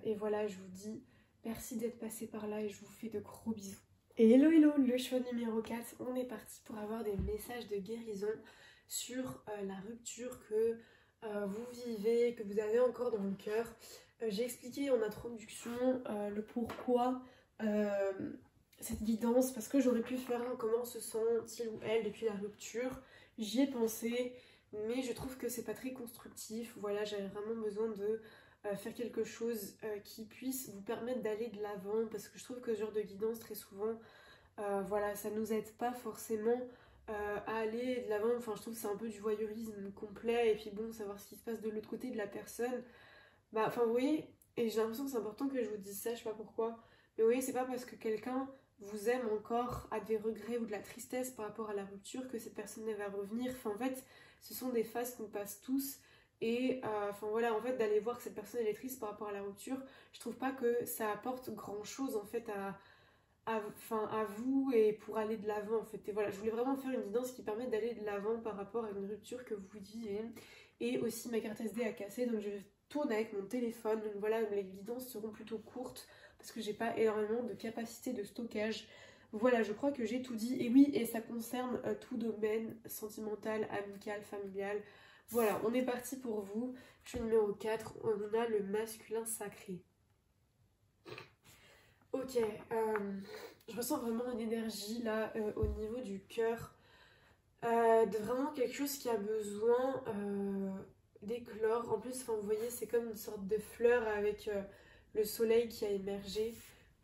S1: Et voilà, je vous dis merci d'être passé par là et je vous fais de gros bisous. Et hello hello, le choix numéro 4, on est parti pour avoir des messages de guérison sur la rupture que vous vivez, que vous avez encore dans le cœur. J'ai expliqué en introduction le pourquoi cette guidance, parce que j'aurais pu faire un comment se sent-il ou elle depuis la rupture. J'y ai pensé, mais je trouve que c'est pas très constructif. Voilà, j'avais vraiment besoin de faire quelque chose qui puisse vous permettre d'aller de l'avant, parce que je trouve que ce genre de guidance, très souvent, voilà, ça nous aide pas forcément à aller de l'avant. Enfin, je trouve que c'est un peu du voyeurisme complet, et puis bon, savoir ce qui se passe de l'autre côté de la personne. Bah, enfin, vous voyez, et j'ai l'impression que c'est important que je vous dise ça, je sais pas pourquoi, mais vous voyez, c'est pas parce que quelqu'un vous aime encore, a des regrets ou de la tristesse par rapport à la rupture que cette personne va revenir. Enfin, en fait, ce sont des phases qu'on passe tous. Et enfin voilà, en fait, d'aller voir que cette personne elle est triste par rapport à la rupture, je trouve pas que ça apporte grand chose en fait à vous et pour aller de l'avant en fait. Et voilà, je voulais vraiment faire une guidance qui permet d'aller de l'avant par rapport à une rupture que vous vivez. Et aussi ma carte SD a cassé, donc je tourne avec mon téléphone. Donc voilà, les guidances seront plutôt courtes parce que j'ai pas énormément de capacité de stockage. Voilà, je crois que j'ai tout dit. Et oui, et ça concerne tout domaine sentimental, amical, familial. Voilà, on est parti pour vous. Je suis numéro 4, on a le masculin sacré. Ok, je ressens vraiment une énergie là au niveau du cœur, de vraiment quelque chose qui a besoin d'éclore. En plus, enfin, vous voyez, c'est comme une sorte de fleur avec le soleil qui a émergé.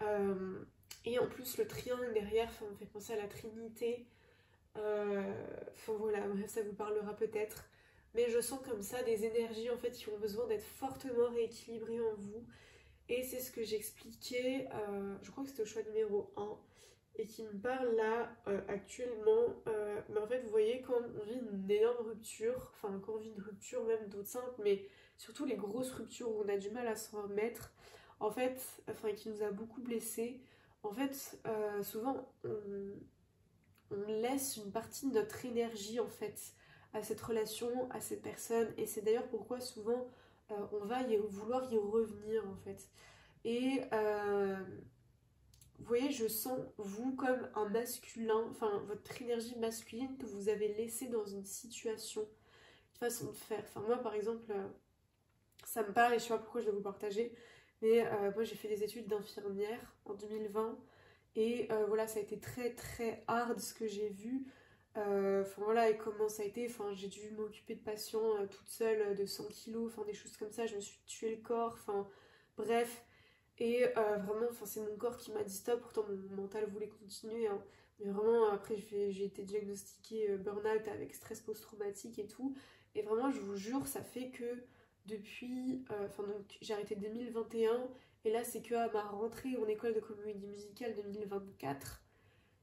S1: Euh, et en plus, le triangle derrière, enfin, on fait penser à la Trinité. Enfin voilà, bref, ça vous parlera peut-être. Mais je sens comme ça des énergies en fait qui ont besoin d'être fortement rééquilibrées en vous. Et c'est ce que j'expliquais, je crois que c'était au choix numéro 1, et qui me parle là actuellement. Mais en fait, vous voyez, quand on vit une énorme rupture, enfin, quand on vit une rupture même d'autres simples, mais surtout les grosses ruptures où on a du mal à s'en remettre, en fait, enfin, qui nous a beaucoup blessés, en fait, souvent, on laisse une partie de notre énergie, en fait, à cette relation, à cette personne, et c'est d'ailleurs pourquoi souvent on va vouloir y revenir, en fait. Et vous voyez, je sens vous comme un masculin, enfin votre énergie masculine que vous avez laissée dans une situation, une façon de faire. Enfin moi par exemple, ça me parle et je sais pas pourquoi je vais vous partager, mais moi j'ai fait des études d'infirmière en 2020 et voilà, ça a été très très hard ce que j'ai vu. Enfin voilà, et comment ça a été, enfin j'ai dû m'occuper de patients toute seule de 100 kilos, enfin des choses comme ça, je me suis tué le corps, enfin bref. Et vraiment, enfin, c'est mon corps qui m'a dit stop, pourtant mon mental voulait continuer, hein. Mais vraiment, après, j'ai été diagnostiquée burn-out avec stress post-traumatique et tout. Et vraiment, je vous jure, ça fait que depuis. Enfin, donc, j'ai arrêté 2021. Et là, c'est que à ma rentrée en école de comédie musicale 2024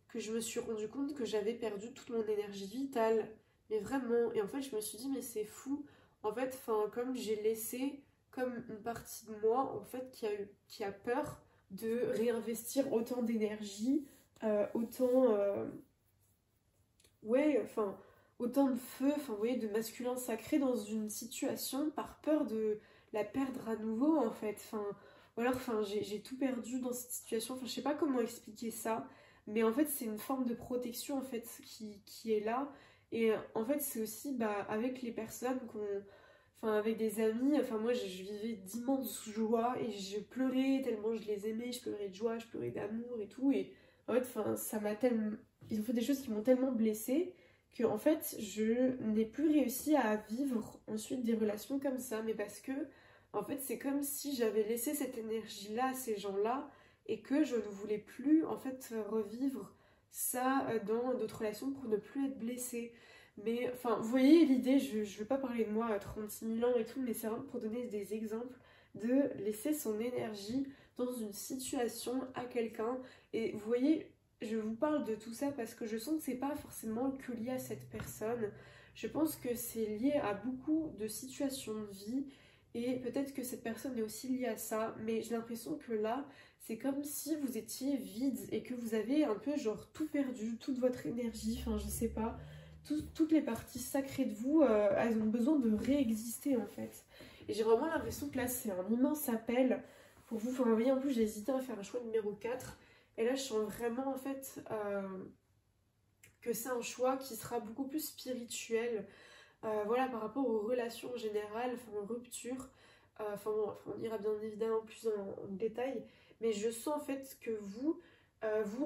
S1: que je me suis rendu compte que j'avais perdu toute mon énergie vitale. Mais vraiment. Et en fait, je me suis dit, mais c'est fou. En fait, enfin, comme j'ai laissé comme une partie de moi en fait qui a peur de réinvestir autant d'énergie, autant ouais, enfin autant de feu, enfin vous voyez, de masculin sacré dans une situation par peur de la perdre à nouveau en fait. Enfin, ou alors enfin j'ai tout perdu dans cette situation. Enfin je sais pas comment expliquer ça, mais en fait c'est une forme de protection en fait qui est là. Et en fait c'est aussi bah, avec les personnes qu'on enfin, avec des amis, enfin moi je vivais d'immenses joies et je pleurais tellement je les aimais, je pleurais de joie, je pleurais d'amour et tout. Et en fait, enfin, ça m'a tellement. Ils ont fait des choses qui m'ont tellement blessée que en fait je n'ai plus réussi à vivre ensuite des relations comme ça. Mais parce que en fait c'est comme si j'avais laissé cette énergie-là à ces gens-là et que je ne voulais plus en fait revivre ça dans d'autres relations pour ne plus être blessée. Mais enfin, vous voyez l'idée, je ne veux pas parler de moi à 36 000 ans et tout, mais c'est vraiment pour donner des exemples de laisser son énergie dans une situation à quelqu'un. Et vous voyez, je vous parle de tout ça parce que je sens que c'est pas forcément que lié à cette personne. Je pense que c'est lié à beaucoup de situations de vie et peut-être que cette personne est aussi liée à ça, mais j'ai l'impression que là, c'est comme si vous étiez vide et que vous avez un peu genre tout perdu, toute votre énergie, enfin je sais pas toutes les parties sacrées de vous, elles ont besoin de réexister en fait. Et j'ai vraiment l'impression que là, c'est un immense appel pour vous. Enfin, vous voyez, en plus, j'ai hésité à faire un choix numéro 4. Et là, je sens vraiment en fait que c'est un choix qui sera beaucoup plus spirituel. Voilà, par rapport aux relations en général, enfin, aux ruptures. Enfin, bon, on ira bien évidemment plus en détail. Mais je sens en fait que vous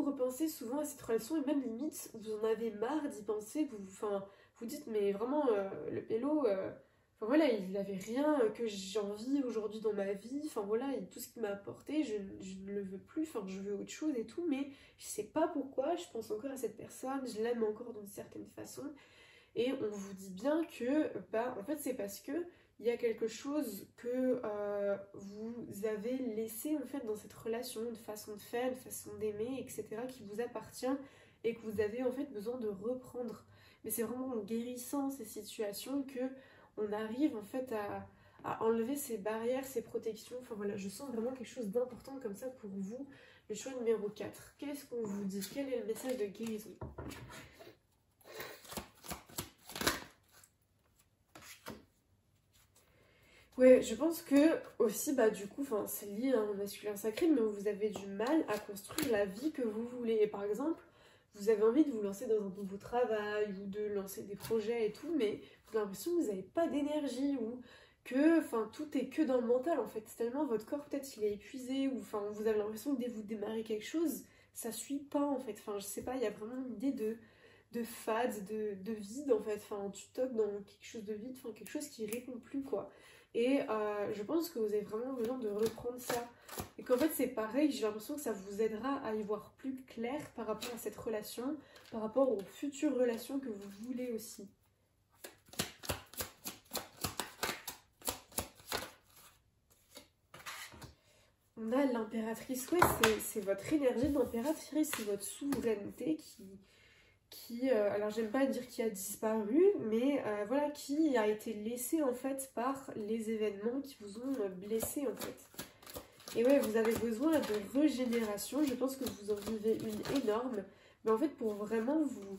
S1: repensez souvent à cette relation et même limite vous en avez marre d'y penser, enfin, vous dites mais vraiment le pélo, enfin voilà, il n'avait rien que j'ai envie aujourd'hui dans ma vie, enfin voilà, tout ce qu'il m'a apporté, je ne le veux plus, enfin je veux autre chose et tout, mais je sais pas pourquoi, je pense encore à cette personne, je l'aime encore d'une certaine façon, et on vous dit bien que, bah, en fait, c'est parce que il y a quelque chose que vous avez laissé en fait dans cette relation, une façon de faire, une façon d'aimer, etc., qui vous appartient et que vous avez en fait besoin de reprendre. Mais c'est vraiment en guérissant ces situations que on arrive en fait à enlever ces barrières, ces protections. Enfin voilà, je sens vraiment quelque chose d'important comme ça pour vous. Le choix numéro 4. Qu'est-ce qu'on vous dit? Quel est le message de guérison? Ouais, je pense que aussi, bah du coup, enfin, c'est lié à un masculin sacré, mais vous avez du mal à construire la vie que vous voulez. Et par exemple, vous avez envie de vous lancer dans un nouveau travail ou de lancer des projets et tout, mais vous avez l'impression que vous n'avez pas d'énergie ou que enfin tout est que dans le mental en fait. Tellement votre corps peut-être il est épuisé ou enfin vous avez l'impression que dès que vous démarrez quelque chose, ça suit pas en fait. Enfin je sais pas, il y a vraiment une idée de fade, de vide en fait. Enfin tu toques dans quelque chose de vide, enfin quelque chose qui répond plus quoi. Et je pense que vous avez vraiment besoin de reprendre ça. Et qu'en fait c'est pareil, j'ai l'impression que ça vous aidera à y voir plus clair par rapport à cette relation, par rapport aux futures relations que vous voulez aussi. On a l'impératrice, ouais, c'est votre énergie d'impératrice, c'est votre souveraineté alors j'aime pas dire qui a disparu, mais voilà, qui a été laissée en fait par les événements qui vous ont blessé en fait. Et ouais, vous avez besoin de régénération, je pense que vous en vivez une énorme, mais en fait pour vraiment vous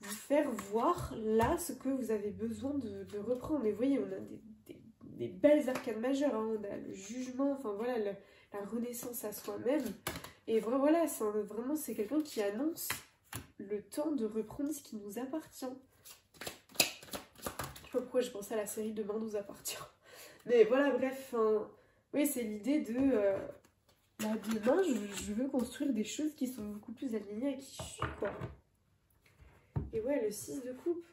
S1: faire voir là ce que vous avez besoin de reprendre. Et vous voyez, on a des belles arcanes majeures, hein. On a le jugement, enfin voilà, la renaissance à soi-même. Et voilà, vraiment c'est quelqu'un qui annonce le temps de reprendre ce qui nous appartient. Je sais pas pourquoi j'ai pensé à la série Demain nous appartient. Mais voilà, bref, oui, c'est l'idée de demain, je veux construire des choses qui sont beaucoup plus alignées à qui je suis, quoi. Et ouais, le 6 de coupe.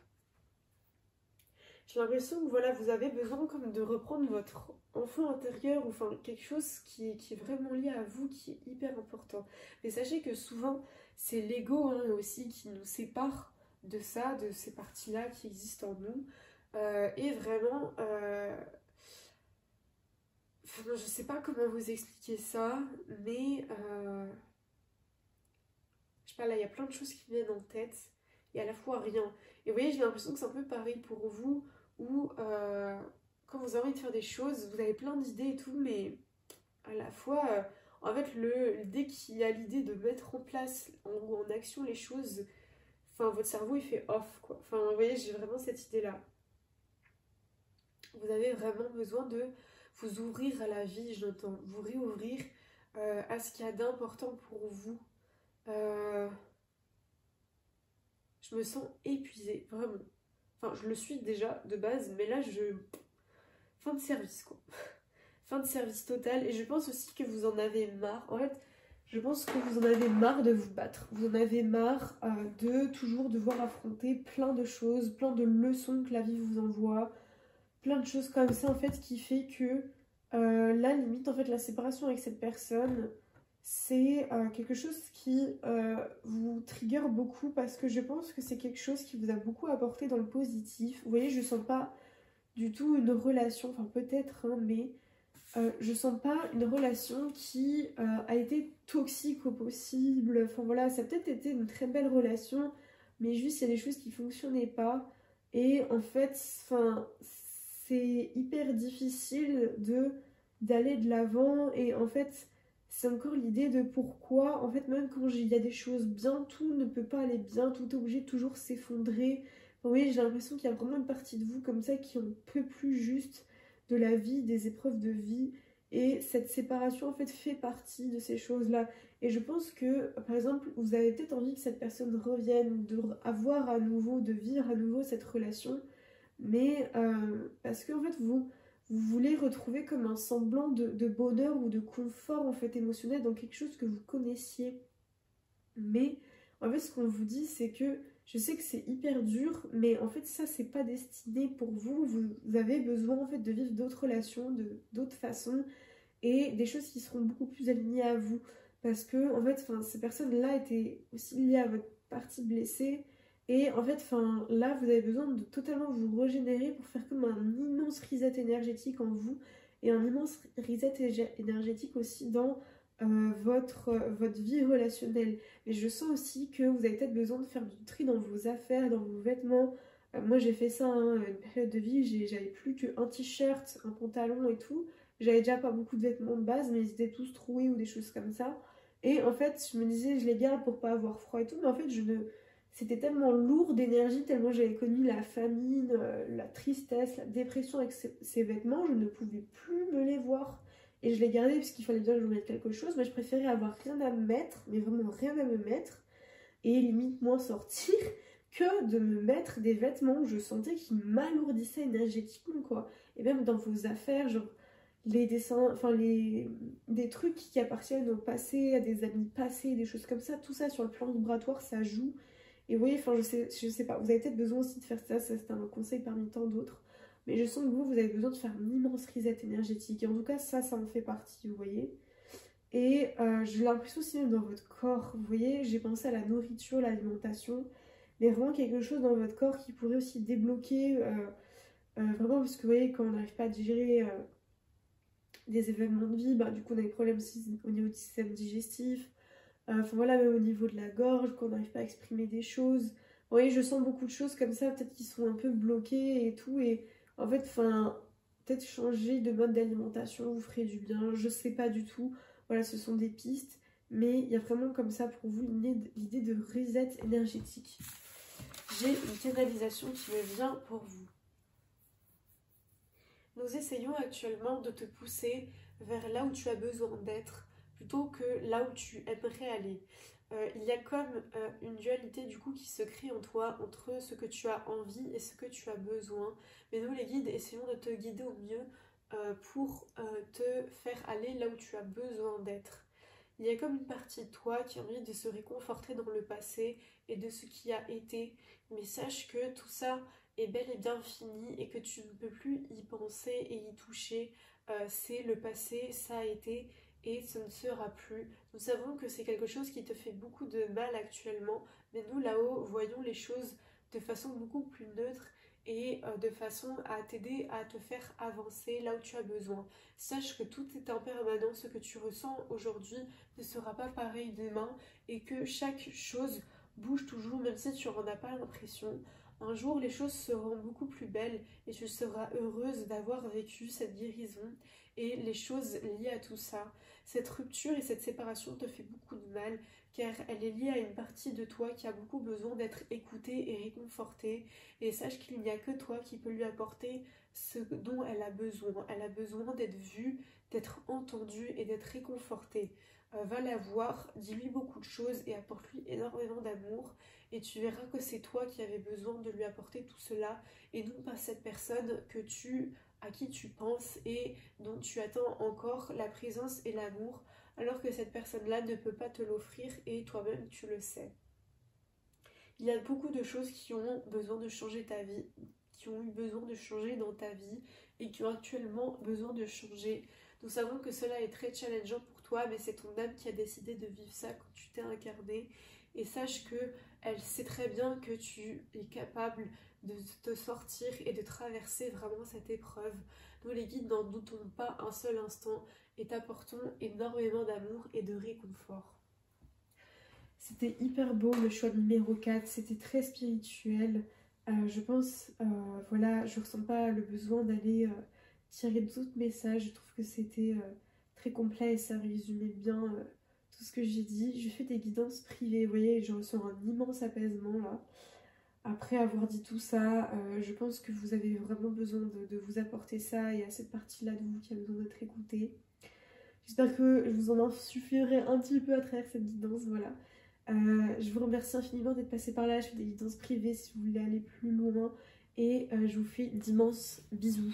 S1: J'ai l'impression que voilà, vous avez besoin comme de reprendre votre enfant intérieur ou enfin quelque chose qui est vraiment lié à vous, qui est hyper important. Mais sachez que souvent, c'est l'ego hein, aussi qui nous sépare de ça, de ces parties-là qui existent en nous. Et vraiment, je sais pas comment vous expliquer ça, mais je sais pas, là, il y a plein de choses qui viennent en tête et à la fois rien. Et vous voyez, j'ai l'impression que c'est un peu pareil pour vous, où quand vous avez envie de faire des choses, vous avez plein d'idées et tout, mais à la fois, en fait, dès qu'il y a l'idée de mettre en place ou en action les choses, enfin, votre cerveau, il fait off, quoi. Enfin, vous voyez, j'ai vraiment cette idée-là. Vous avez vraiment besoin de vous ouvrir à la vie, j'entends, vous réouvrir à ce qu'il y a d'important pour vous. Je me sens épuisée, vraiment. Enfin, je le suis déjà de base, mais là, fin de service, quoi. Fin de service total. Et je pense aussi que vous en avez marre. En fait, je pense que vous en avez marre de vous battre. Vous en avez marre de toujours devoir affronter plein de choses, plein de leçons que la vie vous envoie. Plein de choses comme ça, en fait, qui fait que là, limite, en fait, la séparation avec cette personne, c'est quelque chose qui vous trigger beaucoup parce que je pense que c'est quelque chose qui vous a beaucoup apporté dans le positif. Vous voyez, je sens pas du tout une relation, enfin peut-être, hein, mais je sens pas une relation qui a été toxique au possible. Enfin voilà, ça a peut-être été une très belle relation, mais juste il y a des choses qui fonctionnaient pas. Et en fait, enfin, c'est hyper difficile d'aller de l'avant. Et en fait, c'est encore l'idée de pourquoi, en fait, même quand il y a des choses bien, tout ne peut pas aller bien, tout est obligé de toujours s'effondrer. Oui, j'ai l'impression qu'il y a vraiment une partie de vous comme ça qui en peut plus juste de la vie, des épreuves de vie. Et cette séparation, en fait partie de ces choses-là. Et je pense que, par exemple, vous avez peut-être envie que cette personne revienne, avoir à nouveau, de vivre à nouveau cette relation. Mais parce que, en fait, vous voulez retrouver comme un semblant de bonheur ou de confort, en fait, émotionnel dans quelque chose que vous connaissiez. Mais, en fait, ce qu'on vous dit, c'est que je sais que c'est hyper dur, mais en fait, ça, c'est pas destiné pour vous. Vous avez besoin, en fait, de vivre d'autres relations, d'autres façons, et des choses qui seront beaucoup plus alignées à vous. Parce que, en fait, ces personnes-là étaient aussi liées à votre partie blessée. Et en fait, là, vous avez besoin de totalement vous régénérer pour faire comme un immense reset énergétique en vous. Et un immense reset énergétique aussi dans votre vie relationnelle. Et je sens aussi que vous avez peut-être besoin de faire du tri dans vos affaires, dans vos vêtements. Moi, j'ai fait ça, hein, une période de vie, j'avais plus qu'un t-shirt, un pantalon et tout. J'avais déjà pas beaucoup de vêtements de base, mais ils étaient tous troués ou des choses comme ça. Et en fait, je me disais, je les garde pour pas avoir froid et tout. Mais en fait, c'était tellement lourd d'énergie, tellement j'avais connu la famine, la tristesse, la dépression avec ces vêtements, je ne pouvais plus me les voir. Et je les gardais parce qu'il fallait bien que je mette quelque chose, mais je préférais avoir rien à me mettre, mais vraiment rien à me mettre, et limite moins sortir,
S2: que de me mettre des vêtements où je sentais qu'ils m'alourdissaient énergétiquement, quoi. Et même dans vos affaires, genre les dessins, enfin des trucs qui appartiennent au passé, à des amis passés, des choses comme ça, tout ça sur le plan vibratoire, ça joue. Et vous voyez, enfin je sais pas, vous avez peut-être besoin aussi de faire ça, ça c'est un conseil parmi tant d'autres. Mais je sens que vous avez besoin de faire un immense reset énergétique. Et en tout cas, ça en fait partie, vous voyez. Et j'ai l'impression aussi même dans votre corps, vous voyez, j'ai pensé à la nourriture, l'alimentation, mais vraiment quelque chose dans votre corps qui pourrait aussi débloquer, vraiment parce que vous voyez, quand on n'arrive pas à digérer des événements de vie, bah, du coup on a des problèmes aussi au niveau du système digestif, enfin voilà, même au niveau de la gorge, quand on n'arrive pas à exprimer des choses. Vous voyez, je sens beaucoup de choses comme ça, peut-être qui sont un peu bloquées et tout, et en fait, enfin, peut-être changer de mode d'alimentation vous ferait du bien, je sais pas du tout. Voilà, ce sont des pistes, mais il y a vraiment comme ça pour vous l'idée de reset énergétique. J'ai une canalisation qui me vient pour vous. Nous essayons actuellement de te pousser vers là où tu as besoin d'être, plutôt que là où tu aimerais aller. Il y a comme une dualité du coup qui se crée en toi entre ce que tu as envie et ce que tu as besoin. Mais nous les guides essayons de te guider au mieux pour te faire aller là où tu as besoin d'être. Il y a comme une partie de toi qui a envie de se réconforter dans le passé et de ce qui a été, mais sache que tout ça est bel et bien fini et que tu ne peux plus y penser et y toucher. C'est le passé, ça a été et ce ne sera plus. Nous savons que c'est quelque chose qui te fait beaucoup de mal actuellement, mais nous là-haut voyons les choses de façon beaucoup plus neutre et de façon à t'aider à te faire avancer là où tu as besoin. Sache que tout est impermanent, ce que tu ressens aujourd'hui ne sera pas pareil demain et que chaque chose bouge toujours même si tu n'en as pas l'impression. Un jour les choses seront beaucoup plus belles et tu seras heureuse d'avoir vécu cette guérison et les choses liées à tout ça. Cette rupture et cette séparation te fait beaucoup de mal car elle est liée à une partie de toi qui a beaucoup besoin d'être écoutée et réconfortée, et sache qu'il n'y a que toi qui peux lui apporter ce dont elle a besoin. Elle a besoin d'être vue, d'être entendue et d'être réconfortée. Va la voir, dis-lui beaucoup de choses et apporte-lui énormément d'amour, et tu verras que c'est toi qui avais besoin de lui apporter tout cela et non pas cette personne à qui tu penses et dont tu attends encore la présence et l'amour, alors que cette personne-là ne peut pas te l'offrir et toi-même tu le sais. Il y a beaucoup de choses qui ont besoin de changer ta vie, qui ont eu besoin de changer dans ta vie et qui ont actuellement besoin de changer. Nous savons que cela est très challengeant pour toi, mais c'est ton âme qui a décidé de vivre ça quand tu t'es incarné. Et sache que elle sait très bien que tu es capable de te sortir et de traverser vraiment cette épreuve. Nous les guides n'en doutons pas un seul instant et t'apportons énormément d'amour et de réconfort. C'était hyper beau le choix numéro 4, c'était très spirituel. Je pense, voilà, je ressens pas le besoin d'aller tirer d'autres messages. Je trouve que c'était très complet et ça résumait bien tout ce que j'ai dit. Je fais des guidances privées, vous voyez, je ressens un immense apaisement là. Après avoir dit tout ça, je pense que vous avez vraiment besoin de vous apporter ça et à cette partie-là de vous qui a besoin d'être écoutée. J'espère que je vous en suffirai un petit peu à travers cette guidance, voilà. Je vous remercie infiniment d'être passé par là. Je fais des guidances privées si vous voulez aller plus loin. Et je vous fais d'immenses bisous.